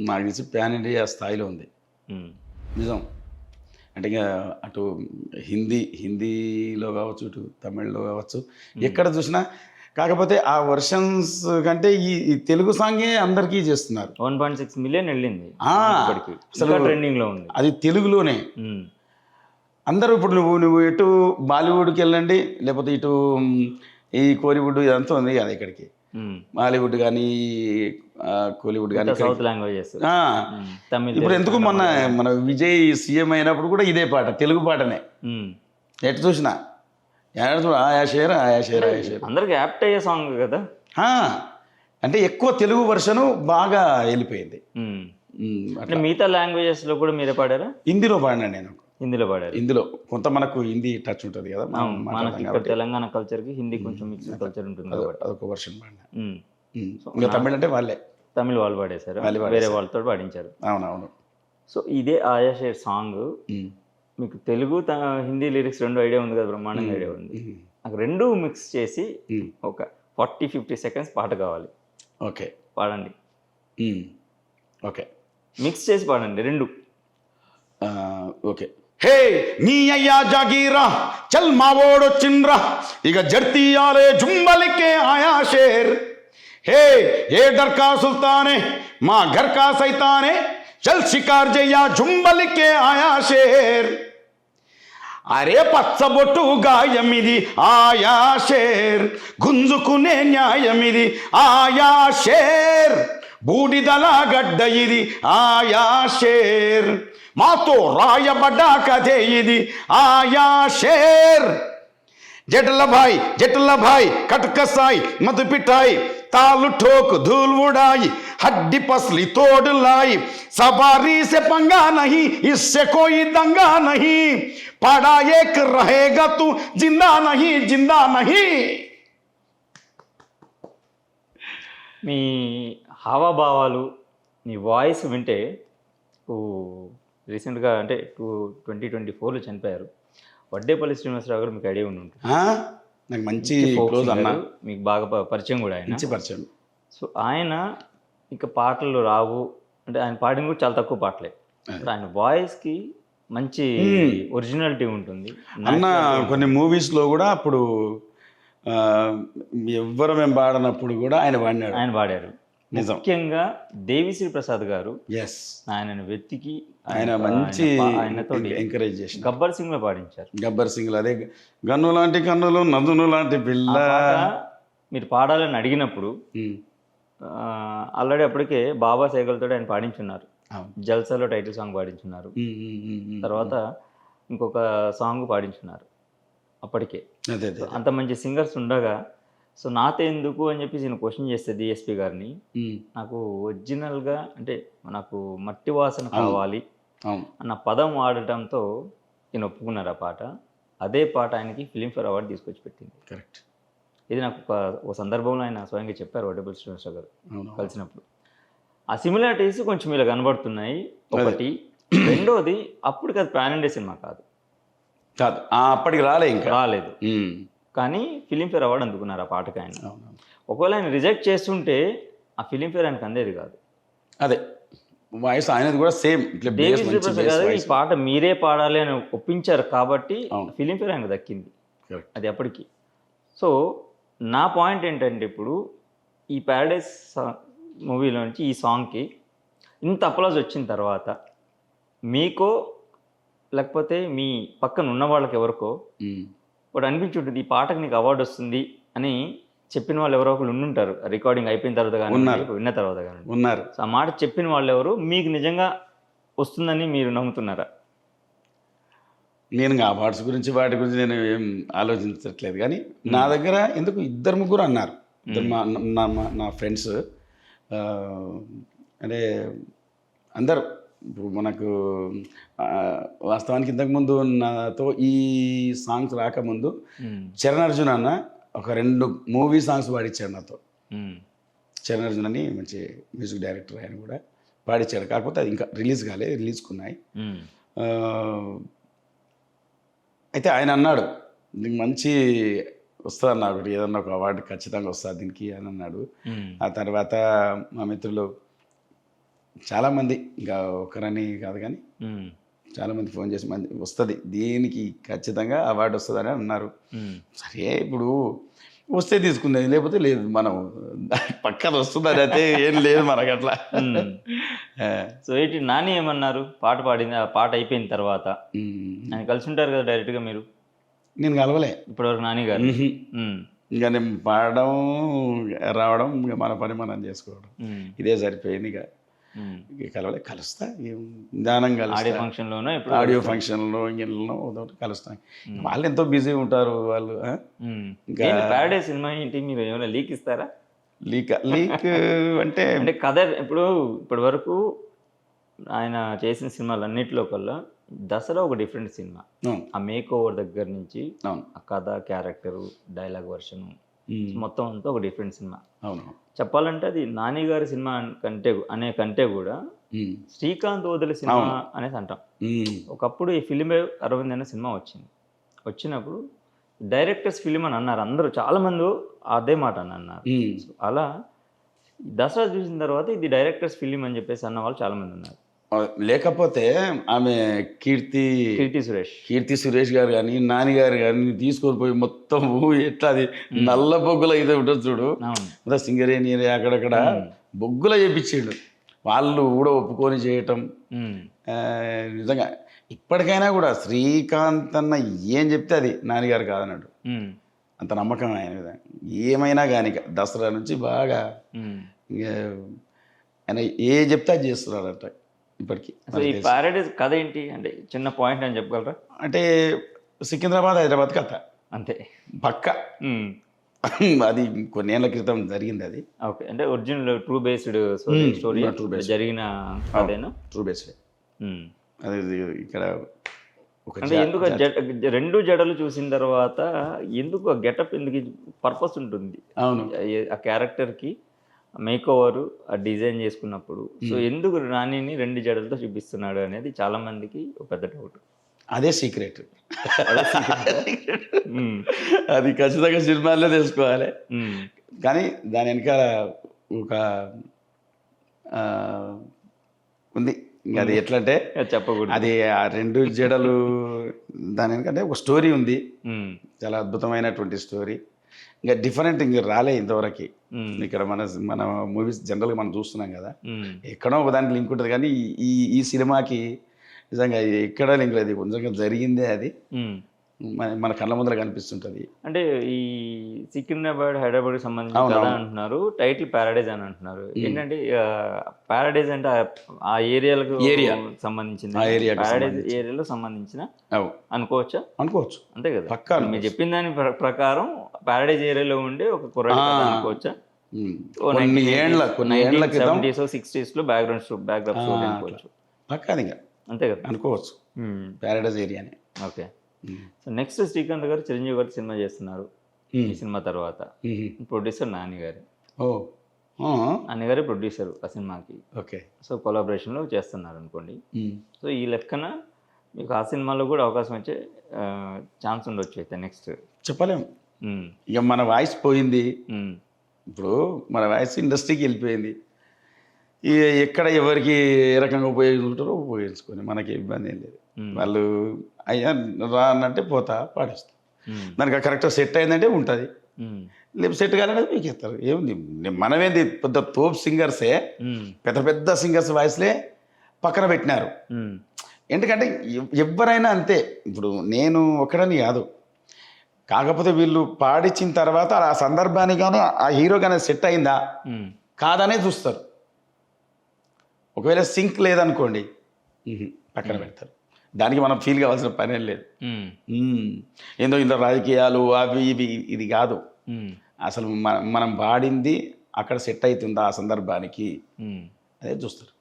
నాకు తెలిసి ప్యాన్ ఇండియా స్థాయిలో ఉంది నిజం. అంటే ఇంకా అటు హిందీలో కావచ్చు, ఇటు తమిళ్లో కావచ్చు, ఎక్కడ చూసినా. కాకపోతే ఆ వర్షన్స్ కంటే ఈ తెలుగు సాంగే అందరికీ చేస్తున్నారు. 1.6 మిలియన్ వెళ్ళింది అసలు ట్రెండింగ్లో ఉంది. అది తెలుగులోనే అందరూ. ఇప్పుడు నువ్వు ఎటు బాలీవుడ్కి వెళ్ళండి, లేకపోతే ఇటు ఈ కోలీవుడ్ ఇదంతా ఉంది కదా, ఇక్కడికి బాలీవుడ్ కానీ కోలీవుడ్ కానీ సౌత్ లాంగ్వేజెస్. ఇప్పుడు ఎందుకు మన విజయ్ సీఎం అయినప్పుడు కూడా ఇదే పాట, తెలుగు పాటనే ఎటు చూసినా. ఆయాషేర్ అందరికి యాప్ట్ అయ్యే సాంగ్ కదా. అంటే ఎక్కువ తెలుగు వర్షను బాగా వెళ్ళిపోయింది. అంటే మిగతా లాంగ్వేజెస్ లో కూడా మీరే పాడారా? హిందీలో పాడినా నేను. హిందీలో పాడారు. హిందీలో కొంత మనకు హిందీ టచ్ ఉంటుంది కదా, మనకి ఇక్కడ తెలంగాణ కల్చర్ కి హిందీ కొంచెం మిక్స్డ్ కల్చర్ ఉంటుంది కాబట్టి అదొక వర్షన్ పాడినా. ఇంకా తమిళ్ అంటే వాళ్ళే, తమిళ్ వాళ్ళు పాడేశారు, వేరే వాళ్ళతో పాడించారు. అవునవును. సో ఇదే ఆయాషేర్ సాంగ్ మీకు తెలుగు హిందీ లిరిక్స్ రెండు ఐడియా ఉంది కదా, బ్రహ్మాండంగా ఐడియా ఉంది. నాకు రెండు మిక్స్ చేసి ఒక 40-50 సెకండ్స్ పాట కావాలి. ఓకే, పాడండి. ఓకే, మిక్స్ చేసి పాడండి రెండు. ఓకే. హే నీ అయ్యా జాగీరా చల్ మావోడో చిండ్రా ఇక జర్తియాలే జుంబలికే ఆయా షేర్. హే ఏ డర్కా సుల్తానే మా ఘర్ కా సైతానే చల్ షికార్ జయ్యా జుంబలికే ఆయా షేర్. అరే పచ్చబొట్టు గాయమిది ఆయా షేర్, గుంజుకునే న్యాయమిది ఆయా షేర్, బూడిదల గడ్డ ఇది ఆయా షేర్, మాతో రాయబడ్డ కథే ఇది ఆయా షేర్. జటల భాయ్ కటకసాయి మధు పిఠాయి तालू ठोक धूल उड़ाई हड्डी पसली तोड़ लाई, सवारी से पंगा नहीं इससे कोई दंगा नहीं, पड़ा एक रहेगा तू जिंदा नहीं. మీ హావభావాలు, మీ వాయిస్ వింటే రీసెంట్గా అంటే 2024లో చనిపోయారు వడ్డేపల్లి శ్రీనివాసరావు గారు. మీకు ఐడియా ఉంటుంది, నాకు మంచి క్లోజ్ అన్న, మీకు బాగా పరిచయం కూడా ఆయన. మంచి పరిచయం. సో ఆయన ఇక పాటలు రావు అంటే ఆయన పాడిన కూడా చాలా తక్కువ పాటలే. ఆయన వాయిస్కి మంచి ఒరిజినాలిటీ ఉంటుంది అన్న. కొన్ని మూవీస్లో కూడా అప్పుడు ఎవ్వరు మేము పాడినప్పుడు కూడా ఆయన పాడారు. ముఖ్యంగా దేవిశ్రీ ప్రసాద్ గారు ఆయనను వెతికి ఆయన మంచి ఆయనతో ఎంకరేజ్ చేసి గబ్బర్ సింగ్ లో పాడించారు. గబ్బర్ సింగ్ అదే గన్ను లాంటి కన్నులు నదును లాంటి పిల్ల మీరు పాడాలని అడిగినప్పుడు ఆల్రెడీ అప్పటికే బాబా సేగల్తో ఆయన పాడించున్నారు. జల్సాలో టైటిల్ సాంగ్ పాడించున్నారు, తర్వాత ఇంకొక సాంగ్ పాడించున్నారు. అప్పటికే అంత మంచి సింగర్స్ ఉండగా సో నాతో ఎందుకు అని చెప్పేసి నేను క్వశ్చన్ చేస్తే డిఎస్పి గారిని, నాకు ఒరిజినల్గా అంటే నాకు మట్టి వాసన కావాలి అన్న పదం వాడటంతో నేను ఒప్పుకున్నారు ఆ పాట. అదే పాట ఆయనకి ఫిలింఫేర్ అవార్డు తీసుకొచ్చి పెట్టింది. కరెక్ట్. ఇది నాకు ఒక సందర్భంలో ఆయన స్వయంగా చెప్పారు వడ్డేపల్లి శ్రీనివాసరావు గారు కలిసినప్పుడు. ఆ సిమిలారిటీస్ కొంచెం ఇలా కనబడుతున్నాయి ఒకటి. రెండోది అప్పటికి అది ప్యాన్ ఇండియా సినిమా కాదు, అప్పటికి రాలేదు కానీ ఫిలింఫేర్ అవార్డు అందుకున్నారు ఆ పాటకి ఆయన. ఒకవేళ ఆయన రిజెక్ట్ చేస్తుంటే ఆ ఫిలింఫేర్ ఆయనకు అందేది కాదు. అదే వాయిస్ ఆయనది కూడా సేమ్. దేవిశ్రీ ప్రసాద్ గారు ఈ పాట మీరే పాడాలి అని ఒప్పించారు కాబట్టి ఫిలింఫేర్ ఆయనకు దక్కింది అది అప్పటికి. సో నా పాయింట్ ఏంటంటే ఇప్పుడు ఈ ప్యారడైస్ మూవీలో నుంచి ఈ సాంగ్కి ఇంత అప్లాజ్ వచ్చిన తర్వాత మీకో లేకపోతే మీ పక్కన ఉన్న వాళ్ళకి ఎవరికో ఒకటి అనిపించుంటుంది ఈ పాటకు నీకు అవార్డు వస్తుంది అని చెప్పిన వాళ్ళు ఎవరో ఒకరు ఉండుంటారు రికార్డింగ్ అయిపోయిన తర్వాత కానీ విన్న తర్వాత కానీ. ఉన్నారు. సో ఆ మాట చెప్పిన వాళ్ళు ఎవరు, మీకు నిజంగా వస్తుందని మీరు నమ్ముతున్నారా? నేను అవార్డ్స్ గురించి వాటి గురించి నేను ఏం ఆలోచించట్లేదు, కానీ నా దగ్గర ఎందుకు 2-3 అన్నారు. ఇద్దరు నా ఫ్రెండ్స్, అంటే అందరు. ఇప్పుడు మనకు వాస్తవానికి ఇంతకుముందు నాతో ఈ సాంగ్స్ రాకముందు చరణ్ అర్జున్ అన్న ఒక 2 మూవీ సాంగ్స్ పాడిచ్చాడు నాతో. చరణ్ అర్జున్ అని మంచి మ్యూజిక్ డైరెక్టర్, ఆయన కూడా పాడిచ్చాడు. కాకపోతే అది ఇంకా రిలీజ్ కాలేదు, రిలీజ్కున్నాయి. అయితే ఆయన అన్నాడు దీనికి మంచి వస్తుంది అన్న, ఒకటి ఏదన్నా ఒక అవార్డు ఖచ్చితంగా వస్తుంది దీనికి అని అన్నాడు. ఆ తర్వాత మా మిత్రులు చాలామంది, ఇంకా ఒకరని కాదు కానీ చాలామంది ఫోన్ చేసి మంది వస్తుంది దీనికి ఖచ్చితంగా అవార్డు వస్తుంది అని అన్నారు. సరే ఇప్పుడు వస్తే తీసుకుంది, లేకపోతే లేదు, మనం పక్కన వస్తుందని అయితే ఏం లేదు మనకు అట్లా. సో ఏంటి నాని ఏమన్నారు పాట పాడింది, ఆ పాట అయిపోయిన తర్వాత ఆయన కలిసి ఉంటారు కదా డైరెక్ట్గా మీరు? నేను కలవలే ఇప్పటివరకు నాని గారు. ఇంకా నేను పాడడం రావడం ఇంకా మన పని మనం చేసుకోవడం ఇదే సరిపోయింది. ఇక కలవలే, కలుస్తా ధ్యానం ఆడియో ఫంక్షన్లోనో ఇప్పుడు ఆడియో ఫంక్షన్లో ఇంకెళ్ళలో కలుస్తాం. వాళ్ళు ఎంతో బిజీ ఉంటారు వాళ్ళు. ఇంకా ప్యారడైజ్ సినిమా ఏంటి, మీరు ఏమైనా లీక్ ఇస్తారా? లీక్ అంటే కథ ఇప్పటి వరకు ఆయన చేసిన సినిమాలు అన్నింటిలో కల్లా దసరా ఒక డిఫరెంట్ సినిమా. ఆ మేక్ ఓవర్ దగ్గర నుంచి ఆ కథ, క్యారెక్టరు, డైలాగ్ వర్షను మొత్తం అంతా ఒక డిఫరెంట్ సినిమా. అవును, చెప్పాలంటే అది నాని గారి సినిమా కంటే కూడా శ్రీకాంత్ వదిలి సినిమా అనేసి అంటాం. ఒకప్పుడు ఈ ఫిలిం అరవింద్ అనే సినిమా వచ్చినప్పుడు డైరెక్టర్స్ ఫిలిం అని అన్నారు అందరూ, చాలామంది అదే మాట అని అన్నారు. అలా దసరా చూసిన తర్వాత ఇది డైరెక్టర్స్ ఫిలిం అని చెప్పేసి అన్న వాళ్ళు చాలామంది ఉన్నారు. లేకపోతే ఆమె కీర్తి సురేష్ గారు కానీ నాని గారు కానీ తీసుకొని పోయి మొత్తం ఎట్లా అది నల్ల బొగ్గుల అయితే ఉంటుంది చూడు, సింగరేణి అక్కడక్కడ బొగ్గుల చేపించాడు. వాళ్ళు కూడా ఒప్పుకొని చేయటం నిజంగా ఇప్పటికైనా కూడా శ్రీకాంత్ అన్న ఏం చెప్తే అది నాన్నగారు కాదన్నాడు. అంత నమ్మకం ఆయన మీద. ఏమైనా కానీ దసరా నుంచి బాగా ఆయన ఏ చెప్తే అది చేస్తున్నాడంట ఇప్పటికీ. ఈ ప్యారడైజ్ కథ ఏంటి అంటే చిన్న పాయింట్ అని చెప్పగలరా? అంటే సికింద్రాబాద్ హైదరాబాద్ కథ అంతే పక్క. అది కొన్నేళ్ల క్రితం జరిగింది అది. ఓకే, అంటే ఒరిజినల్ ట్రూ బేస్డ్ స్టోరీ జరిగిన అదేనా? True based. అది ఇక్కడ అంటే ఎందుకు 2 జడలు చూసిన తర్వాత ఎందుకు ఆ గెటప్, ఎందుకు పర్పస్ ఉంటుంది? అవును, ఆ క్యారెక్టర్కి మేక్ ఓవర్ ఆ డిజైన్ చేసుకున్నప్పుడు సో ఎందుకు నానిని 2 జడలతో చూపిస్తున్నాడు అనేది చాలా మందికి ఒక పెద్ద డౌట్. అదే సీక్రెట్. అది ఖచ్చితంగా సినిమాల్లో తెలుసుకోవాలి. కానీ దాని వెనకాల ఒక ఉంది. ఇంకా అది ఎట్లా అంటే చెప్పకూడదు. అది ఆ 2 జడలు దాని వెనకంటే ఒక స్టోరీ ఉంది, చాలా అద్భుతమైనటువంటి స్టోరీ. ఇంకా డిఫరెంట్ ఇంక రాలే ఇంతవరకు. ఇక్కడ మన మూవీస్ జనరల్గా మనం చూస్తున్నాం కదా, ఎక్కడో ఒక దానికి లింక్ ఉంటుంది, కానీ ఈ సినిమాకి నిజంగా ఎక్కడ లింక్ లేదు. కొంచెంగా జరిగిందే అది మన కళ్ళ ముందర కనిపిస్తుంటుంది. అంటే ఈ సికింద్రాబాద్ హైదరాబాద్కి సంబంధించిన కథ అంటున్నారు, టైటిల్ ప్యారడైజ్ అని అంటున్నారు. ఏంటంటే ప్యారడైజ్ అంటే ఆ ఏరియాలకు సంబంధించింది, ప్యారడైజ్ ఏరియాలో సంబంధించిన అనుకోవచ్చా? అనుకోవచ్చు, అంతే కదా. పక్కా మీరు చెప్పిన దాని ప్రకారం ప్యారడైజ్ ఏరియాలో ఉండే ఒక కుర్రాడు అనుకోవచ్చా? 70s 60s బ్యాక్గ్రౌండ్ స్టోరీ అనుకోవచ్చు. పక్కా అంతే కదా, అనుకోవచ్చు. ప్యారడైజ్ ఏరియానే. ఓకే. సో నెక్స్ట్ శ్రీకాంత్ గారు చిరంజీవి గారు సినిమా చేస్తున్నారు. ఈ సినిమా తర్వాత ప్రొడ్యూసర్ నాని గారు. నాని గారే ప్రొడ్యూసర్ ఆ సినిమాకి. ఓకే. సో కొలాబరేషన్లో చేస్తున్నారు అనుకోండి. సో ఈ లెక్కన మీకు ఆ సినిమాలో కూడా అవకాశం వచ్చే ఛాన్స్ ఉండొచ్చు. అయితే నెక్స్ట్ చెప్పలేము. ఇక మన వాయిస్ పోయింది, ఇప్పుడు మన వాయిస్ ఇండస్ట్రీకి వెళ్ళిపోయింది. ఎక్కడ ఎవరికి ఏ రకంగా ఉపయోగించుకుంటారో ఉపయోగించుకొని మనకి ఇబ్బంది ఏం లేదు. వాళ్ళు అయ్యా రా అన్నంటే పోతా పాటిస్తా, దానికి కరెక్ట్గా సెట్ అయిందంటే ఉంటుంది, లేకపోతే సెట్ కాలేదంటే మీకు ఇస్తారు. ఏముంది, మనమేంది పెద్ద తోపు సింగర్సే, పెద్ద పెద్ద సింగర్స్ వాయిస్లే పక్కన పెట్టినారు. ఎందుకంటే ఎవరైనా అంతే. ఇప్పుడు నేను ఒకడని కాదు, కాకపోతే వీళ్ళు పాడించిన తర్వాత ఆ సందర్భానికి కానీ ఆ హీరో కానీ సెట్ అయిందా కాదనే చూస్తారు. ఒకవేళ సింక్ లేదనుకోండి పక్కన పెడతారు. దానికి మనం ఫీల్ కావాల్సిన పనేం లేదు. ఏందో ఇంత రాజకీయాలు అవి ఇవి ఇది కాదు. అసలు మనం పాడింది అక్కడ సెట్ అవుతుందా ఆ సందర్భానికి అదే చూస్తారు.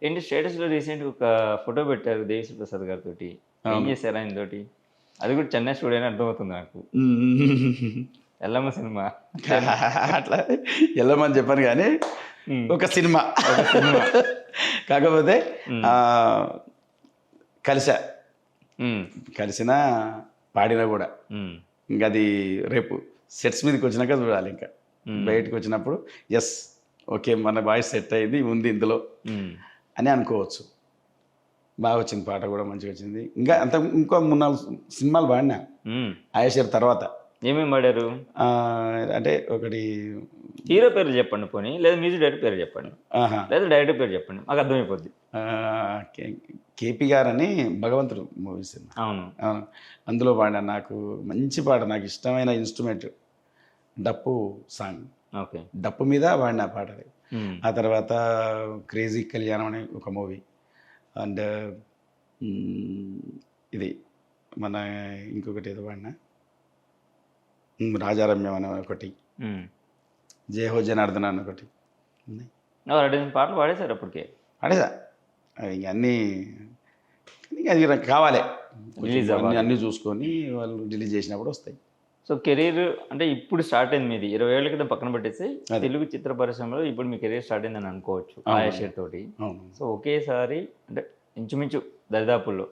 ఏంటి స్టేటస్లో రీసెంట్గా ఒక ఫోటో పెట్టారు దేవిశ్రీ ప్రసాద్ గారితో, ఏం చేశారు ఆయన తోటి? అది కూడా చెన్నై స్టూడియో అని అర్థమవుతుంది నాకు. ఎల్లమ్మ సినిమా అట్లా వెళ్ళమని చెప్పాను కానీ ఒక సినిమా కాకపోతే కలిసినా పాడినా కూడా ఇంకా అది రేపు సెట్స్ మీదకి వచ్చినాక చూడాలి. ఇంకా బయటకు వచ్చినప్పుడు ఎస్ ఓకే మన వాయిస్ సెట్ అయింది ఉంది ఇందులో అని అనుకోవచ్చు. బాగా వచ్చింది, పాట కూడా మంచిగా వచ్చింది. ఇంకా అంత ఇంకో 3-4 సినిమాలు పాడినా ఆయేషర్ తర్వాత. ఏమేమి పాడారు అంటే ఒకటి హీరో పేరు చెప్పండి పోనీ, లేదా మ్యూజిక్ డైరెక్టర్ పేరు చెప్పండి, లేదా డైరెక్టర్ పేరు చెప్పండి, మాకు అర్థమైపోద్ది. కేపీ గారు అని భగవంతుడు మూవీ సినిమా. అవును అవును, అందులో పాడినా. నాకు మంచి పాట, నాకు ఇష్టమైన ఇన్స్ట్రుమెంట్ డప్పు సాంగ్. ఓకే, డప్పు మీద పాడిన పాట అది. ఆ తర్వాత క్రేజీ కళ్యాణం అనే ఒక మూవీ, అండ్ ఇది మన ఇంకొకటి ఏదో పాడినా రాజారమ్యం అనే ఒకటి, జయహో జనార్దన అని ఒకటి ఉన్నాయి. పాటలు పాడేశారు అప్పటికే? పాడేసా. ఇంక అన్నీ అది కావాలి రిలీజ్ అన్నీ చూసుకొని వాళ్ళు రిలీజ్ చేసినప్పుడు వస్తాయి. సో కెరీర్ అంటే ఇప్పుడు స్టార్ట్ అయింది మీది 20 ఏళ్ళ క్రితం పక్కన పెట్టేసి తెలుగు చిత్ర పరిశ్రమలో ఇప్పుడు మీ కెరీర్ స్టార్ట్ అయిందని అనుకోవచ్చు ఆయేషర్ తోటి. సో ఒకేసారి అంటే ఇంచుమించు దరిదాపుల్లో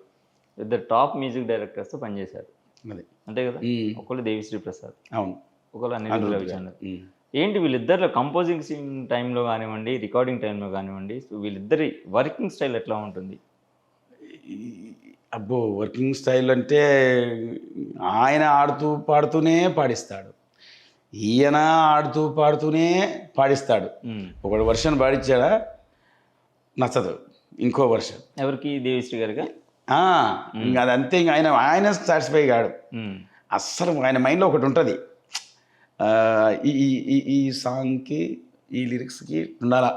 ఇద్దరు టాప్ మ్యూజిక్ డైరెక్టర్స్తో పనిచేశారు అంతే కదా? ఒకళ్ళు దేవిశ్రీ ప్రసాద్, అవును, ఒకళ్ళు అనిరుద్ధ్ రవిచంద్రన్. ఏంటి వీళ్ళిద్దరిలో కంపోజింగ్ టైంలో కానివ్వండి, రికార్డింగ్ టైంలో కానివ్వండి, సో వీళ్ళిద్దరి వర్కింగ్ స్టైల్ ఎట్లా ఉంటుంది? అబ్బో, వర్కింగ్ స్టైల్ అంటే ఆయన ఆడుతూ పాడుతూనే పాడిస్తాడు, ఈయన ఆడుతూ పాడుతూనే పాడిస్తాడు. ఒకటి వర్షన్ పాడించాడా నచ్చదు, ఇంకో వర్షన్. ఎవరికి? దేవిశ్రీ గారిగా? ఇంకా అది అంతే. ఇంకా ఆయన సాటిస్ఫై కాడు అస్సలు. ఆయన మైండ్లో ఒకటి ఉంటుంది, ఈ సాంగ్కి ఈ లిరిక్స్కి ఉండాలా,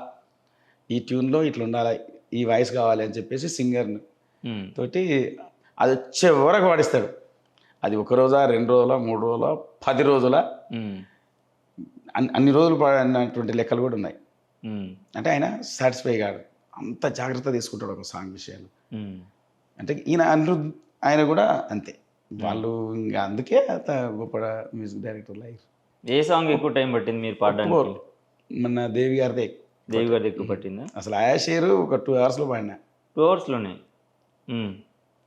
ఈ ట్యూన్లో ఇట్లా ఉండాలా, ఈ వాయిస్ కావాలి అని చెప్పేసి సింగర్ని తోటి అది వచ్చే వరకు పాడిస్తాడు. అది 1 రోజా, 2 రోజుల, 3 రోజుల, 10 రోజుల, అన్ని రోజులు పాడినటువంటి లెక్కలు కూడా ఉన్నాయి. అంటే ఆయన సాటిస్ఫై కాడు, అంత జాగ్రత్త తీసుకుంటాడు ఒక సాంగ్ విషయాలు. అంటే ఈయన అనిరుద్ధ్ ఆయన కూడా అంతే. వాళ్ళు ఇంకా అందుకే అంత గొప్ప మ్యూజిక్ డైరెక్టర్ లైఫ్. ఏ సాంగ్ ఎక్కువ టైం పట్టింది మీరు పాడడానికి? మన దేవి గారిదే ఎక్కువ పట్టిందా? అసలు ఆయేషర్ ఒక 2 అవర్స్లో పాడినా. 2 అవర్స్లోనే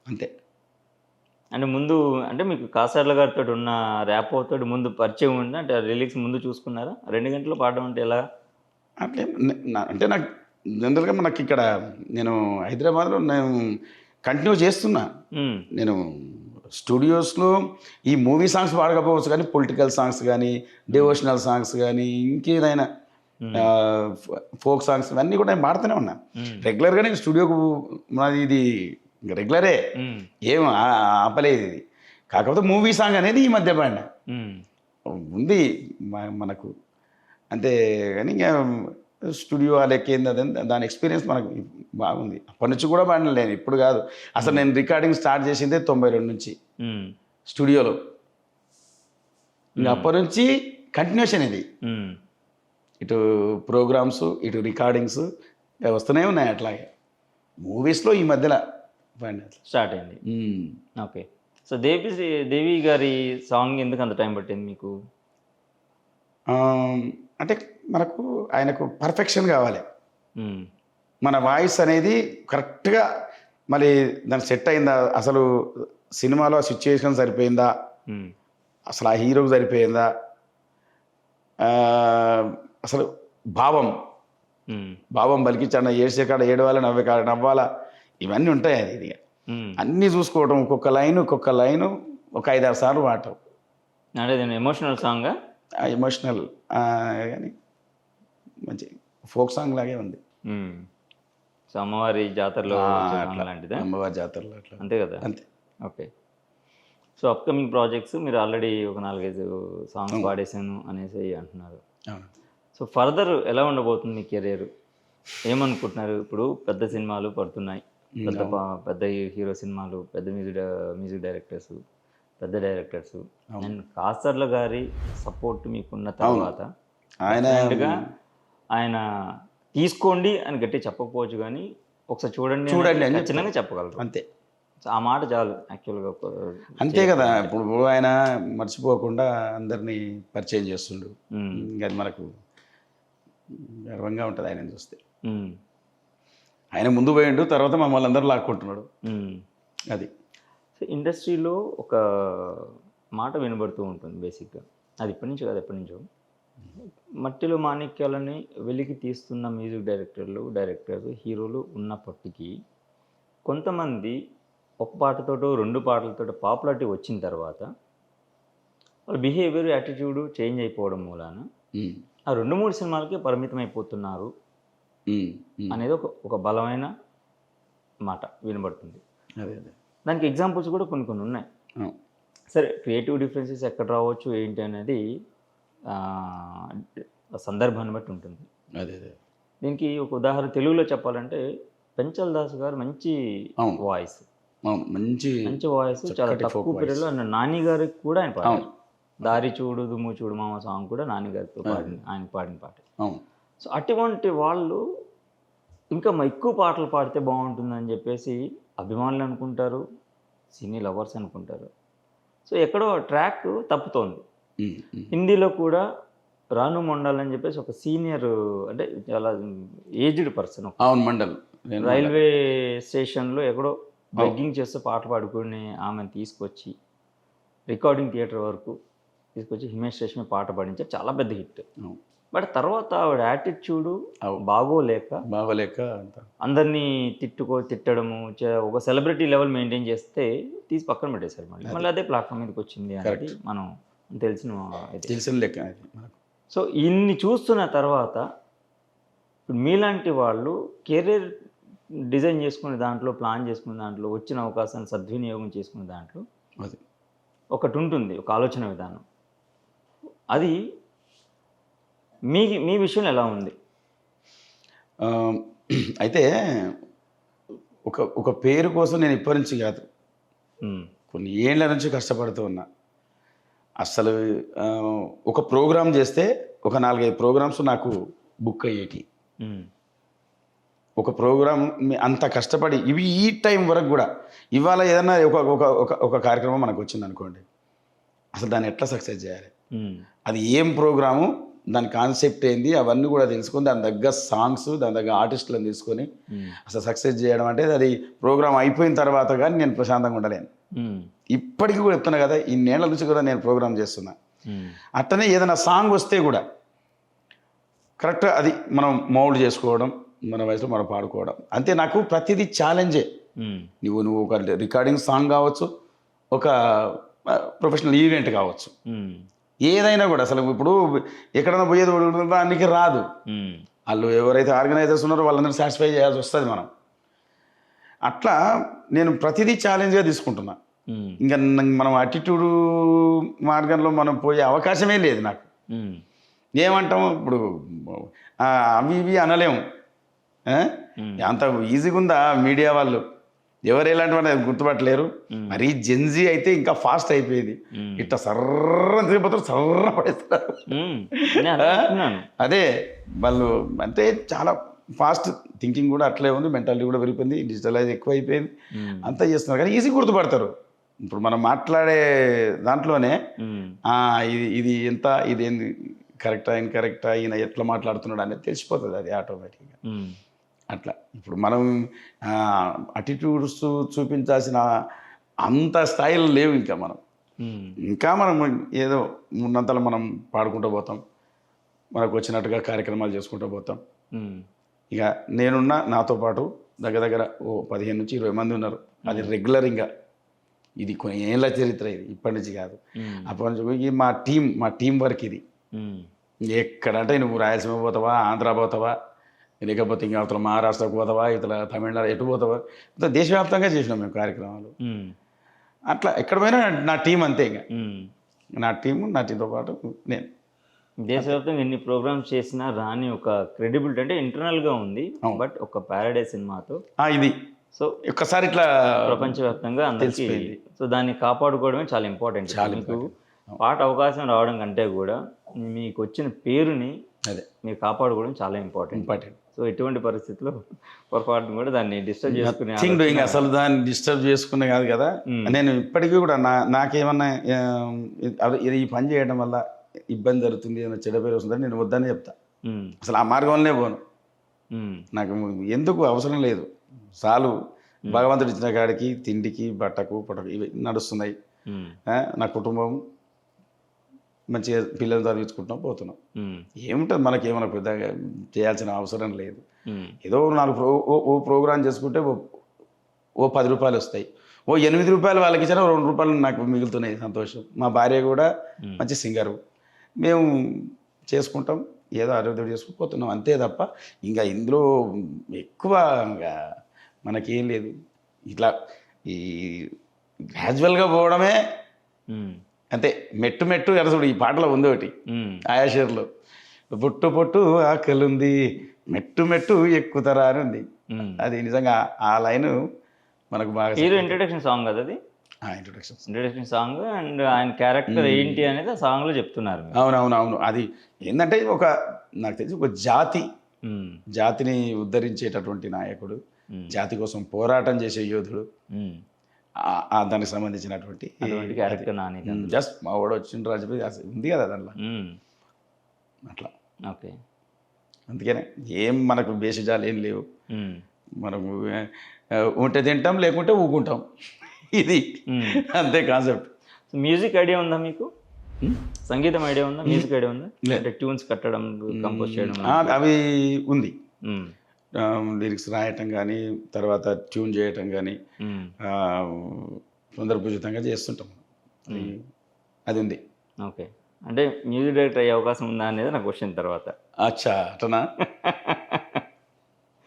అంతే. అంటే ముందు అంటే మీకు కాసార్ల గారితో ఉన్న ర్యాప్ తోటి ముందు పరిచయం ఉందా? అంటే రిలీక్స్ ముందు చూసుకున్నారా? 2 గంటలు పాడడం అంటే ఎలా? అట్లే అంటే నాకు జనరల్గా మనకి ఇక్కడ నేను హైదరాబాద్లో నేను కంటిన్యూ చేస్తున్నా. నేను స్టూడియోస్లో ఈ మూవీ సాంగ్స్ పాడకపోవచ్చు కానీ పొలిటికల్ సాంగ్స్ కానీ, డివోషనల్ సాంగ్స్ కానీ, ఇంకేదైనా ఫోక్ సాంగ్స్ ఇవన్నీ కూడా నేను పాడుతూనే ఉన్నా రెగ్యులర్గా. నేను స్టూడియోకు మాది ఇది రెగ్యులరే, ఏం ఆపలేదు ఇది. కాకపోతే మూవీ సాంగ్ అనేది ఈ మధ్య పాడినా ఉంది మనకు అంతే. కానీ ఇంకా స్టూడియో లెక్కేంది అదే దాని ఎక్స్పీరియన్స్ మనకు బాగుంది. అప్పటి నుంచి కూడా పాడిన నేను, ఇప్పుడు కాదు. అసలు నేను రికార్డింగ్ స్టార్ట్ చేసిందే 92 నుంచి స్టూడియోలో. ఇంకా అప్పటి నుంచి కంటిన్యూషన్ ఇది. ఇటు ప్రోగ్రామ్స్, ఇటు రికార్డింగ్స్ వస్తూనే ఉన్నాయి. అట్లాగే మూవీస్లో ఈ మధ్యలో స్టార్ట్ అయింది. ఓకే, సో దేవి గారి సాంగ్ ఎందుకు అంత టైం పట్టింది మీకు? అంటే మనకు ఆయనకు పర్ఫెక్షన్ కావాలి. మన వాయిస్ అనేది కరెక్ట్గా మరి దానికి సెట్ అయిందా, అసలు సినిమాలో సిచ్యుయేషన్ సరిపోయిందా, అసలు ఆ హీరోకి సరిపోయిందా, అసలు భావం పలికించండి, ఏడ్చే కాడ ఏడవాలా, నవ్వే కాడ నవ్వాలా, ఇవన్నీ ఉంటాయి. అది ఇది అన్నీ చూసుకోవడం, ఒక్కొక్క లైను ఒక 5-6 సార్లు పాడటం. అంటే ఎమోషనల్ సాంగ్, ఎమోషనల్ కానీ మంచి ఫోక్ సాంగ్ లాగే ఉంది. సో అమ్మవారి జాతరలో లాంటిదా? అమ్మవారి జాతరలో అట్లా అంతే కదా? అంతే. ఓకే, సో అప్కమింగ్ ప్రాజెక్ట్స్ మీరు ఆల్రెడీ ఒక 4-5 సాంగ్స్ పాడేశాను అనేసి అంటున్నారు. అవును. సో ఫర్దర్ ఎలా ఉండబోతుంది మీ కెరీర్? ఏమనుకుంటున్నారు? ఇప్పుడు పెద్ద సినిమాలు పడుతున్నాయి, పెద్ద హీరో సినిమాలు, పెద్ద మ్యూజిక్ డైరెక్టర్స్, పెద్ద డైరెక్టర్స్, అండ్ కాసర్ల గారి సపోర్ట్ మీకున్న తర్వాత ఆయన తీసుకోండి అని గట్టి చెప్పకపోవచ్చు, కానీ ఒకసారి చూడండి అని ఖచ్చితంగా చెప్పగలరు. అంతే, ఆ మాట చాలు యాక్చువల్గా. అంతే కదా. ఇప్పుడు ఆయన మర్చిపోకుండా అందరినీ పరిచయం చేస్తుండు. ఇంకా అది మనకు గర్వంగా ఉంటుంది ఆయన చూస్తే. ఆయన ముందు పోయిండు, తర్వాత మమ్మల్ని అందరూ లాక్కుంటున్నాడు. అది ఇండస్ట్రీలో ఒక మాట వినబడుతూ ఉంటుంది బేసిక్గా, అది ఇప్పటి నుంచి కాదు ఎప్పటి నుంచో. మట్టిలో మాణిక్యాలని వెలికి తీస్తున్న మ్యూజిక్ డైరెక్టర్స్ హీరోలు ఉన్నప్పటికీ కొంతమంది ఒక పాటతోటో 2 పాటలతో పాపులారిటీ వచ్చిన తర్వాత వాళ్ళ బిహేవియర్ యాటిట్యూడ్ చేంజ్ అయిపోవడం మూలాన ఆ 2-3 సినిమాలకే పరిమితం అయిపోతున్నారు అనేది ఒక బలమైన మాట వినబడుతుంది. దానికి ఎగ్జాంపుల్స్ కూడా కొన్ని ఉన్నాయి. సరే, క్రియేటివ్ డిఫరెన్సెస్ ఎక్కడ రావచ్చు ఏంటి అనేది సందర్భాన్ని బట్టి ఉంటుంది. దీనికి ఒక ఉదాహరణ తెలుగులో చెప్పాలంటే పెంచల్ దాస్ గారు మంచి వాయిస్, మంచి వాయిస్, చాలా తక్కువ పీరియడ్లో నాని గారికి కూడా ఆయన పాడారు. దారి చూడు దుమ్ము చూడు మామ సాంగ్ కూడా నాని గారితో ఆయన పాడిన పాట. సో అటువంటి వాళ్ళు ఇంకా ఎక్కువ పాటలు పాడితే బాగుంటుందని చెప్పేసి అభిమానులు అనుకుంటారు, సినీ లవర్స్ అనుకుంటారు. సో ఎక్కడో ట్రాక్ తప్పుతోంది. హిందీలో కూడా రాను మండల్ అని చెప్పేసి ఒక సీనియర్, అంటే చాలా ఏజ్డ్ పర్సన్, మండల్ రైల్వే స్టేషన్లో ఎక్కడో బెగ్గింగ్ చేస్తూ పాటలు పాడుకుని ఆమెను తీసుకొచ్చి రికార్డింగ్ థియేటర్ వరకు తీసుకొచ్చి హిమేష్ రేష్మి పాట పాడించారు, చాలా పెద్ద హిట్. బట్ తర్వాత ఆవిడ యాటిట్యూడ్ బాగోలేక అందరినీ తిట్టడము, ఒక సెలబ్రిటీ లెవెల్ మెయింటైన్ చేస్తే తీసి పక్కన పెట్టేశారు. మళ్ళీ అదే ప్లాట్ఫామ్ మీదకి వచ్చింది అనేది మనం తెలిసిన లెక్క. సో ఇన్ని చూస్తున్న తర్వాత ఇప్పుడు మీలాంటి వాళ్ళు కెరీర్ డిజైన్ చేసుకునే దాంట్లో, ప్లాన్ చేసుకునే దాంట్లో, వచ్చిన అవకాశాన్ని సద్వినియోగం చేసుకునే దాంట్లో ఒకటి ఉంటుంది, ఒక ఆలోచన విధానం. అది మీ విషయంలో ఎలా ఉంది? అయితే ఒక పేరు కోసం నేను ఇప్పటి నుంచి కాదు, కొన్ని ఏళ్ళ నుంచి కష్టపడుతూ ఉన్నా. అసలు ఒక ప్రోగ్రామ్ చేస్తే ఒక 4-5 ప్రోగ్రామ్స్ నాకు బుక్ అయ్యేటి. ఒక ప్రోగ్రామ్ అంత కష్టపడి ఈ టైం వరకు కూడా, ఇవాళ ఏదన్నా ఒక కార్యక్రమం మనకు వచ్చింది అనుకోండి, అసలు దాన్ని ఎట్లా సక్సెస్ చేయాలి, అది ఏం ప్రోగ్రాము, దాని కాన్సెప్ట్ ఏంది, అవన్నీ కూడా తెలుసుకొని దాని దగ్గర సాంగ్స్, దాని దగ్గర ఆర్టిస్టులను తీసుకొని అసలు సక్సెస్ చేయడం అంటే, అది ప్రోగ్రామ్ అయిపోయిన తర్వాత కానీ నేను ప్రశాంతంగా ఉండలేను. ఇప్పటికీ కూడా చెప్తున్నా కదా, ఇన్నేళ్ల నుంచి కూడా నేను ప్రోగ్రామ్ చేస్తున్నా. అట్టనే ఏదైనా సాంగ్ వస్తే కూడా కరెక్ట్గా అది మనం మౌల్డ్ చేసుకోవడం, మన వయసులో మనం పాడుకోవడం అంతే. నాకు ప్రతిదీ ఛాలెంజే. నువ్వు ఒక రికార్డింగ్ సాంగ్ కావచ్చు, ఒక ప్రొఫెషనల్ ఈవెంట్ కావచ్చు, ఏదైనా కూడా. అసలు ఇప్పుడు ఎక్కడైనా పోయేది దానికి రాదు. వాళ్ళు ఎవరైతే ఆర్గనైజర్స్ ఉన్నారో వాళ్ళందరూ సాటిస్ఫై చేయాల్సి వస్తుంది మనం. అట్లా నేను ప్రతిదీ ఛాలెంజ్గా తీసుకుంటున్నా. ఇంకా మనం అటిట్యూడ్ మార్గంలో మనం పోయే అవకాశమే లేదు నాకు. ఏమంటాము ఇప్పుడు, అవి ఇవి అనలేము. అంత ఈజీగా ఉందా మీడియా వాళ్ళు? ఎవరు ఎలాంటి వాడు గుర్తుపట్టలేరు. మరీ జెన్జీ అయితే ఇంకా ఫాస్ట్ అయిపోయింది, ఇట్లా సర్ర తిరిగిపోతారు, సర్ర పడేస్తారు. అదే వాళ్ళు అంటే చాలా ఫాస్ట్ థింకింగ్ కూడా అట్లే ఉంది, మెంటాలిటీ కూడా పెరిగిపోయింది, డిజిటలైజ్ ఎక్కువ అయిపోయింది, అంతా చేస్తున్నారు. కానీ ఈజీ గుర్తుపడతారు. ఇప్పుడు మనం మాట్లాడే దాంట్లోనే ఇది ఎంత, ఇది ఏంది, కరెక్టా ఇన్కరెక్టా, ఈయన ఎట్లా మాట్లాడుతున్నాడు అనేది తెలిసిపోతుంది, అది ఆటోమేటిక్గా. అట్లా ఇప్పుడు మనం అటిట్యూడ్స్ చూపించాల్సిన అంత స్థాయిలో లేవు ఇంకా మనం. ఇంకా మనం ఏదో ఉన్నంతలో మనం పాడుకుంటూ పోతాం, మనకు వచ్చినట్టుగా కార్యక్రమాలు చేసుకుంటూ పోతాం. ఇక నేనున్నా, నాతో పాటు దగ్గర 15 నుంచి 20 మంది ఉన్నారు. అది రెగ్యులర్. ఇంకా ఇది కొన్ని ఏళ్ళ చరిత్ర, ఇది ఇప్పటి నుంచి కాదు, అప్పటి నుంచి. మా టీం వర్క్ ఇది. ఎక్కడంటే నువ్వు రాయలసీమ పోతావా, ఆంధ్ర పోతావా, లేకపోతే ఇంకా అవతల మహారాష్ట్రకు పోతావా, ఇతర తమిళనాడు ఎటు పోతావా, దేశవ్యాప్తంగా చేసినాం మేము కార్యక్రమాలు. అట్లా ఎక్కడ పోయినా నా టీం అంతే ఇంకా నా టీంతో పాటు నేను. దేశవ్యాప్తంగా ఎన్ని ప్రోగ్రామ్స్ చేసినా రాని ఒక క్రెడిబిలిటీ అంటే ఇంటర్నల్గా ఉంది. బట్ ఒక ప్యారడైజ్ సినిమాతో ఇది సో ఒక్కసారి ఇట్లా ప్రపంచవ్యాప్తంగా అందరికీ సో దాన్ని కాపాడుకోవడమే చాలా ఇంపార్టెంట్. మీకు పాట అవకాశం రావడం కంటే కూడా మీకు వచ్చిన పేరుని అదే మీరు కాపాడుకోవడం చాలా ఇంపార్టెంట్. సో ఎటువంటి పరిస్థితుల్లో పొరపాటును కూడా దాన్ని డిస్టర్బ్ చేసుకునే డూయింగ్ అసలు దాన్ని డిస్టర్బ్ చేసుకునే కాదు కదా. నేను ఇప్పటికీ కూడా నాకేమన్నా ఈ పని చేయడం వల్ల ఇబ్బంది జరుగుతుంది ఏదైనా చెడ్డ పేరు వస్తుందని నేను వద్దనే చెప్తా. అసలు ఆ మార్గంలోనే పోను. నాకు ఎందుకు అవసరం లేదు. చాలు భగవంతుడు ఇచ్చిన కాడికి తిండికి బట్టకు పొట్టకు ఇవి నడుస్తున్నాయి. నా కుటుంబం మంచిగా పిల్లలు చదివించుకుంటున్నాం పోతున్నాం. ఏముంటుంది మనకి ఏమైనా పెద్దగా చేయాల్సిన అవసరం లేదు. ఏదో 4 ఓ ప్రోగ్రాం చేసుకుంటే ఓ 10 రూపాయలు వస్తాయి. ఓ 8 రూపాయలు వాళ్ళకి ఇచ్చినా 2 రూపాయలు నాకు మిగులుతున్నాయి, సంతోషం. మా భార్య కూడా మంచి సింగరు, మేము చేసుకుంటాం, ఏదో ఆరోగ్యం చేసుకుపోతున్నాం అంతే తప్ప ఇంకా ఇందులో ఎక్కువ ఇంకా మనకేం లేదు. ఇట్లా ఈ గ్రాడ్యువల్గా పోవడమే అంతే. మెట్టు ఎరసుడు ఈ పాటలో ఉంది ఒకటి ఆయాషేర్లో, పొట్టు పొట్టు ఆకలుంది మెట్టు ఎక్కుతారా అని ఉంది. అది నిజంగా ఆ లైన్ మనకు బాగా హీరో ఇంట్రడక్షన్ సాంగ్ కదా అది. ఇంట్రడక్షన్ సాంగ్ అండ్ ఆయన క్యారెక్టర్ ఏంటి అనేది ఆ సాంగ్లో చెప్తున్నారు. అవును. అది ఏంటంటే నాకు తెలిసి ఒక జాతిని ఉద్ధరించేటటువంటి నాయకుడు, జాతి కోసం పోరాటం చేసే యోధుడు, దానికి సంబంధించినటువంటి క్యారెక్టర్ నాని. జస్ట్ మా వాడు వచ్చిన రాజుపై ఉంది కదా దాంట్లో అట్లా. ఓకే, అందుకనే ఏం మనకు బేసిజాలు ఏం లేవు. మనము ఉంటే తింటాం, లేకుంటే ఊకుంటాం, ఇది అంతే కాన్సెప్ట్. మ్యూజిక్ ఐడియా ఉందా మీకు? సంగీతం ఐడియా ఉందా? మ్యూజిక్ ఐడియా ఉందా? అంటే ట్యూన్స్ కట్టడం, కంపోజ్ చేయడం అవి ఉంది. లిరిక్స్ రాయటం కానీ, తర్వాత ట్యూన్ చేయటం కానీ సందర్భోచితంగా చేస్తుంటాం, అది ఉంది. ఓకే, అంటే మ్యూజిక్ డైరెక్టర్ అయ్యే అవకాశం ఉందా అనేది నా క్వశ్చన్ తర్వాత. అచ్చా అటనా?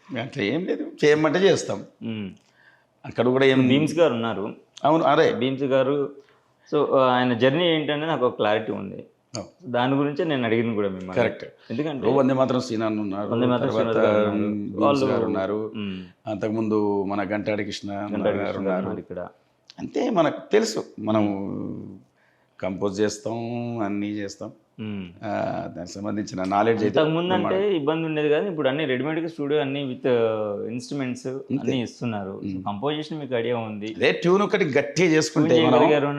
అట్లా ఏం లేదు, చేయమంటే చేస్తాం. అక్కడ కూడా ఏం భీమ్స్ గారు ఉన్నారు. అవును, అరే భీమ్స్ గారు. సో ఆయన జర్నీ ఏంటనేది నాకు ఒక క్లారిటీ ఉంది. దాని గురించి నేను అడిగింది కూడా మిమ్మల్ని. కరెక్ట్. ఎందుకంటే వందే మాత్రం శ్రీనాథ్ ఉన్నారు, ఉన్నారు, అంతకుముందు మన గంటాడి కృష్ణ గారు ఉన్నారు ఇక్కడ. అంతే, మనకు తెలుసు, మనం కంపోజ్ చేస్తాం, అన్నీ చేస్తాం, దానికి సంబంధించిన నాలెడ్జ్ అయితే. ముందు అంటే ఇబ్బంది ఉండేది కానీ ఇప్పుడు అన్ని రెడీమేడ్గా స్టూడియో అన్ని విత్ ఇన్స్ట్రుమెంట్స్ అన్ని ఇస్తున్నారు. కంపోజిషన్ మీకు ఐడియా ఉంది, అదే ట్యూన్ ఒకటి గట్టిగా చేసుకుంటే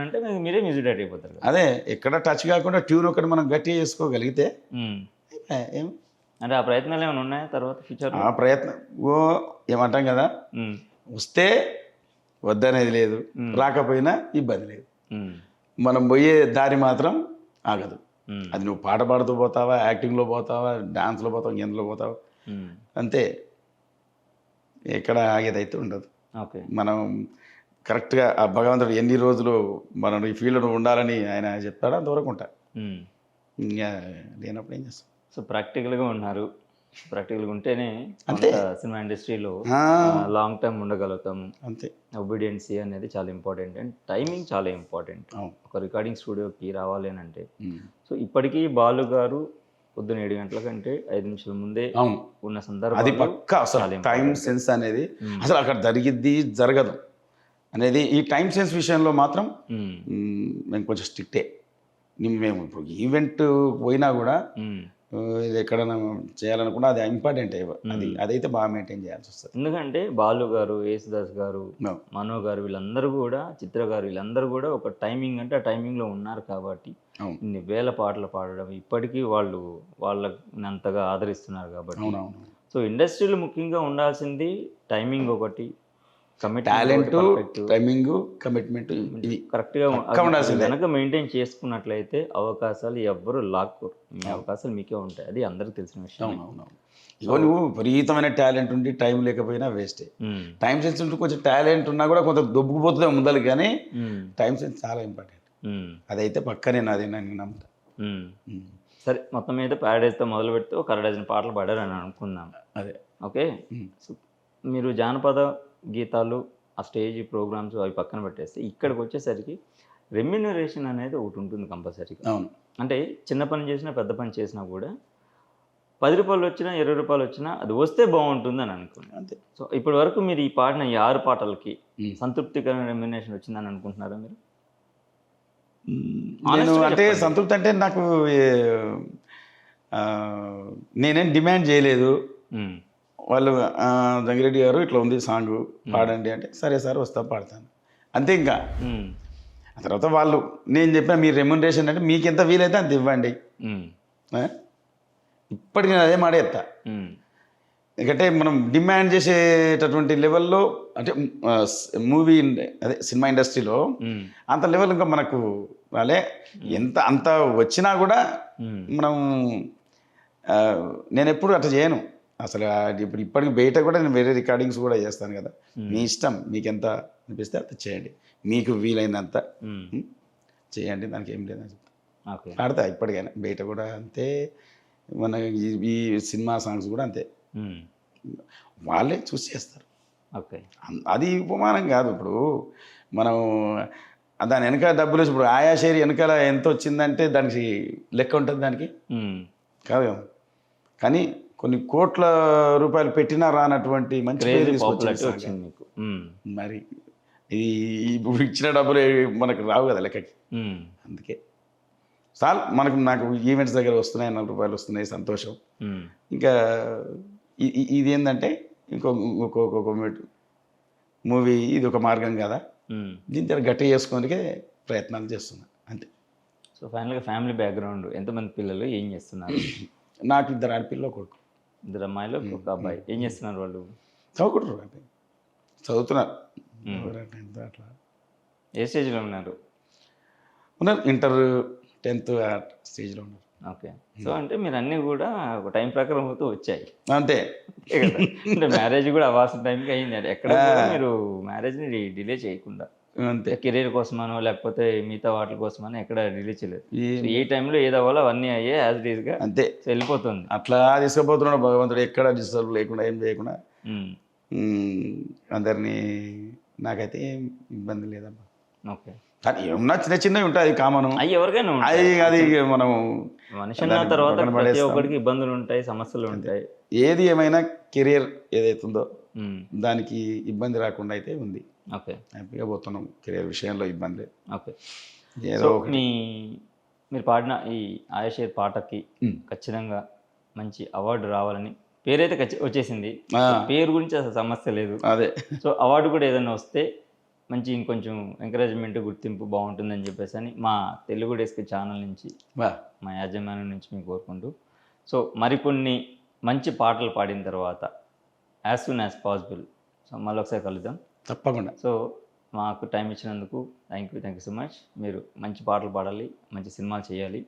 అంటే మీరే మ్యూజిక్ డైరెక్టర్ అయిపోతారు. అదే ఎక్కడ టచ్ కాకుండా ట్యూన్ ఒకటి మనం గట్టిగా చేసుకోగలిగితే ఏం అంటే ఆ ప్రయత్నాలు ఏమైనా ఉన్నాయా తర్వాత ఫ్యూచర్? ఆ ప్రయత్నం ఏమంటాం కదా, వస్తే వద్దనేది లేదు, రాకపోయినా ఇబ్బంది లేదు. మనం పోయే దారి మాత్రం ఆగదు. అది నువ్వు పాట పాడుతూ పోతావా, యాక్టింగ్లో పోతావా, డాన్స్లో పోతావా, ఎందులో పోతావా, అంతే. ఎక్కడ ఆగేదైతే ఉండదు. మనం కరెక్ట్గా ఆ భగవంతుడు ఎన్ని రోజులు మనం ఈ ఫీల్డ్లో ఉండాలని ఆయన చెప్తాడో అంతవరకు ఉంటా. ఇంకా లేనప్పుడు ఏం చేస్తాం. సో ప్రాక్టికల్గా ఉన్నారు, ప్రాక్టికల్గా ఉంటేనే అంతే సినిమా ఇండస్ట్రీలో లాంగ్ టైం ఉండగలుగుతాము. అంతే, ఒబీడియన్సీ అనేది చాలా ఇంపార్టెంట్ అండ్ టైమింగ్ చాలా ఇంపార్టెంట్. ఒక రికార్డింగ్ స్టూడియోకి రావాలి అని అంటే. సో ఇప్పటికీ బాలు గారు పొద్దున 7 గంటల కంటే 5 నిమిషాల ముందే ఉన్న సందర్భం, అది పక్కా. అసలు టైం సెన్స్ అనేది అసలు అక్కడ జరిగిద్ది జరగదు అనేది, ఈ టైం సెన్స్ విషయంలో మాత్రం మేము కొంచెం స్ట్రిక్టే. మేము ఇప్పుడు ఈవెంట్ పోయినా కూడా ఇది ఎక్కడైనా చేయాలనుకున్నా అది ఇంపార్టెంట్, అదైతే బాగా మెయింటైన్ చేయాల్సి వస్తుంది. ఎందుకంటే బాలు గారు, యేసుదాస్ గారు, మనో గారు, వీళ్ళందరూ కూడా, చిత్ర గారు, వీళ్ళందరూ కూడా ఒక టైమింగ్ అంటే ఆ టైమింగ్లో ఉన్నారు కాబట్టి ఇన్ని వేల పాటలు పాడడం ఇప్పటికీ వాళ్ళని అంతగా ఆదరిస్తున్నారు కాబట్టి. సో ఇండస్ట్రీలో ముఖ్యంగా ఉండాల్సింది టైమింగ్ ఒకటి, టాలెంట్, టైమింగ్, కమిట్మెంట్, ఇవి కరెక్ట్గా కనుక మెయింటైన్ చేసుకున్నట్లయితే అవకాశాలు ఎవ్వరు లాక్కోరు, మీ అవకాశాలు మీకే ఉంటాయి. అది అందరికి తెలిసిన విషయం. ఇగో నువ్వు విపరీతమైన టాలెంట్ ఉండి టైం లేకపోయినా వేస్టే. టైం సెన్స్ ఉంటే కొంచెం టాలెంట్ ఉన్నా కూడా కొంత దొబ్బుకుపోతుంది ముందలు, కానీ టైం సెన్స్ చాలా ఇంపార్టెంట్. అదైతే పక్కనే నాది, నేను నమ్ముతా. సరే, మొత్తం మీద ప్యారడైజ్తో మొదలు పెడితే ఒక 60 పాటలు పాడారని అనుకుందాం. అదే ఓకే. మీరు జానపద గీతాలు ఆ స్టేజ్ ప్రోగ్రామ్స్ అవి పక్కన పెట్టేస్తే ఇక్కడికి వచ్చేసరికి రెమ్యూనరేషన్ అనేది ఒకటి ఉంటుంది కంపల్సరీగా. అవును. అంటే చిన్న పని చేసినా పెద్ద పని చేసినా కూడా 10 రూపాయలు వచ్చినా 20 రూపాయలు వచ్చినా అది వస్తే బాగుంటుంది అని అనుకోండి. అంతే. సో ఇప్పటి వరకు మీరు ఈ పాడిన ఈ 6 పాటలకి సంతృప్తికరమైన రెమ్యూనరేషన్ వచ్చిందని అనుకుంటున్నారా మీరు? నేను అంటే సంతృప్తి అంటే నాకు నేనేం డిమాండ్ చేయలేదు. వాళ్ళు జంగిరెడ్డి గారు ఇట్లా ఉంది సాంగ్ పాడండి అంటే సరే సార్ వస్తా పాడతాను అంతే. ఇంకా ఆ తర్వాత వాళ్ళు నేను చెప్పిన మీరు రెమ్యూనరేషన్ అంటే మీకు ఎంత వీలైతే అంత ఇవ్వండి. ఇప్పటికి నేను అదే మాట చెప్తా. ఎందుకంటే మనం డిమాండ్ చేసేటటువంటి లెవెల్లో అంటే మూవీ అదే సినిమా ఇండస్ట్రీలో అంత లెవెల్ ఇంకా మనకు వాళ్ళే ఎంత అంత వచ్చినా కూడా మనం నేను ఎప్పుడు అట్లా చేయను అసలు. ఇప్పటికి బయట కూడా నేను వేరే రికార్డింగ్స్ కూడా చేస్తాను కదా. మీ ఇష్టం, మీకు ఎంత అనిపిస్తే అంత చేయండి, మీకు వీలైనంత చేయండి, దానికి ఏం లేదని చెప్తా. ఆడతా ఇప్పటికైనా బయట కూడా అంతే. మన ఈ సినిమా సాంగ్స్ కూడా అంతే, వాళ్ళే చూసి చేస్తారు. ఓకే, అది ఉపమానం కాదు. ఇప్పుడు మనం దాని వెనకాల డబ్బులు ఇప్పుడు ఆయా షేర్ వెనకాల ఎంత వచ్చిందంటే దానికి లెక్క ఉంటుంది దానికి కాదు. కానీ కొన్ని కోట్ల రూపాయలు పెట్టినా రానటువంటి మంచి మీకు మరి ఇది ఇప్పుడు ఇచ్చిన డబ్బులు మనకు రావు కదా లెక్కకి. అందుకే చాలు మనకు నాకు ఈవెంట్స్ దగ్గర వస్తున్నాయి, 4 రూపాయలు వస్తున్నాయి, సంతోషం. ఇంకా ఇది ఏంటంటే ఇంకొక మూవీ ఇది ఒక మార్గం కదా, దీని దగ్గర గట్టి చేసుకోవడానికే ప్రయత్నాలు చేస్తున్నా అంతే. సో ఫైనల్గా ఫ్యామిలీ బ్యాక్గ్రౌండ్, ఎంతమంది పిల్లలు, ఏం చేస్తున్నారు? నాకు 2 ఆడపిల్ల, కొడుకు. 2 అమ్మాయిలు, ఒక అబ్బాయి. ఏం చేస్తున్నారు వాళ్ళు? చదువుకుంటారు అంటే చదువుతున్నారు. అట్లా ఏ స్టేజ్లో ఉన్నారు? ఇంటర్ 10th స్టేజ్లో ఉన్నారు. ఓకే, సో అంటే మీరు అన్నీ కూడా ఒక టైం ప్రకారం అవుతూ వచ్చాయి అంతే. అంటే మ్యారేజ్ కూడా అవ్వాల్సిన టైంకి అయింది. అది ఎక్కడ మీరు మ్యారేజ్ని డిలే చేయకుండా అంతే, కెరీర్ కోసమనో లేకపోతే మిగతా వాటి కోసమనో ఎక్కడ డిలే చేయలేదు. ఏ టైంలో ఏది అవ్వాలో అవన్నీ అయ్యే యాజ్ ఇట్ ఈస్గా అంతే వెళ్ళిపోతుంది. అట్లా తీసుకుపోతున్నాడు భగవంతుడు, ఎక్కడ డిస్టర్బ్ లేకుండా ఏం చేయకుండా అందరినీ. నాకైతే ఏం ఇబ్బంది లేదమ్మా. ఓకే, కానీ ఏమన్నా చిన్న చిన్నవి ఉంటాయి, అది కామన్. అవి ఎవరికైనా అది మనం మనిషి అన్న తర్వాత ప్రతి ఒక్కరికి ఇబ్బందులు ఉంటాయి, సమస్యలు ఉంటాయి. ఏది ఏమైనా కెరియర్ ఏదైతుందో దానికి ఇబ్బంది రాకుండా అయితే ఉంది. ఓకే, హ్యాపీగా పోతున్నాం కెరియర్ విషయంలో, ఇబ్బంది. ఓకే, ఏదో మీరు పాడిన ఈ ఆయాషేర్ పాటకి ఖచ్చితంగా మంచి అవార్డు రావాలని, పేరైతే వచ్చేసింది, పేరు గురించి అసలు సమస్య లేదు. అదే, సో అవార్డు కూడా ఏదైనా వస్తే మంచి ఇంకొంచెం ఎంకరేజ్మెంట్, గుర్తింపు బాగుంటుందని చెప్పేసి అని మా తెలుగు డెస్క్ ఛానల్ నుంచి, మా యాజమాన్యం నుంచి మీకు కోరుకుంటూ, సో మరికొన్ని మంచి పాటలు పాడిన తర్వాత as soon as possible so మళ్ళీ ఒకసారి కలుద్దాం తప్పకుండా. సో మాకు టైం ఇచ్చినందుకు థ్యాంక్ యూ సో మచ్. మీరు మంచి పాటలు పాడాలి, మంచి సినిమాలు చేయాలి,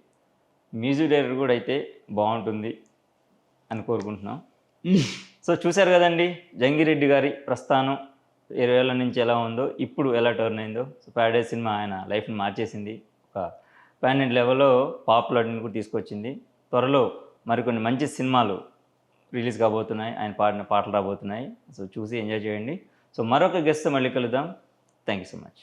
మ్యూజిక్ డైరెక్టర్ కూడా అయితే బాగుంటుంది అని కోరుకుంటున్నాం. సో చూశారు కదండి జంగిరెడ్డి గారి ప్రస్థానం 20 ఏళ్ళ నుంచి ఎలా ఉందో, ఇప్పుడు ఎలా టర్న్ అయిందో. సో ప్యారడైజ్ సినిమా ఆయన లైఫ్ని మార్చేసింది, ఒక పాన్ ఇండియా లెవెల్లో పాపులారిటీని కూడా తీసుకొచ్చింది. త్వరలో మరికొన్ని మంచి సినిమాలు రిలీజ్ కాబోతున్నాయి, ఆయన పాడిన పాటలు రాబోతున్నాయి. సో చూసి ఎంజాయ్ చేయండి. సో మరొక గెస్ట్ మళ్ళీ కలుద్దాం. Thank you so much.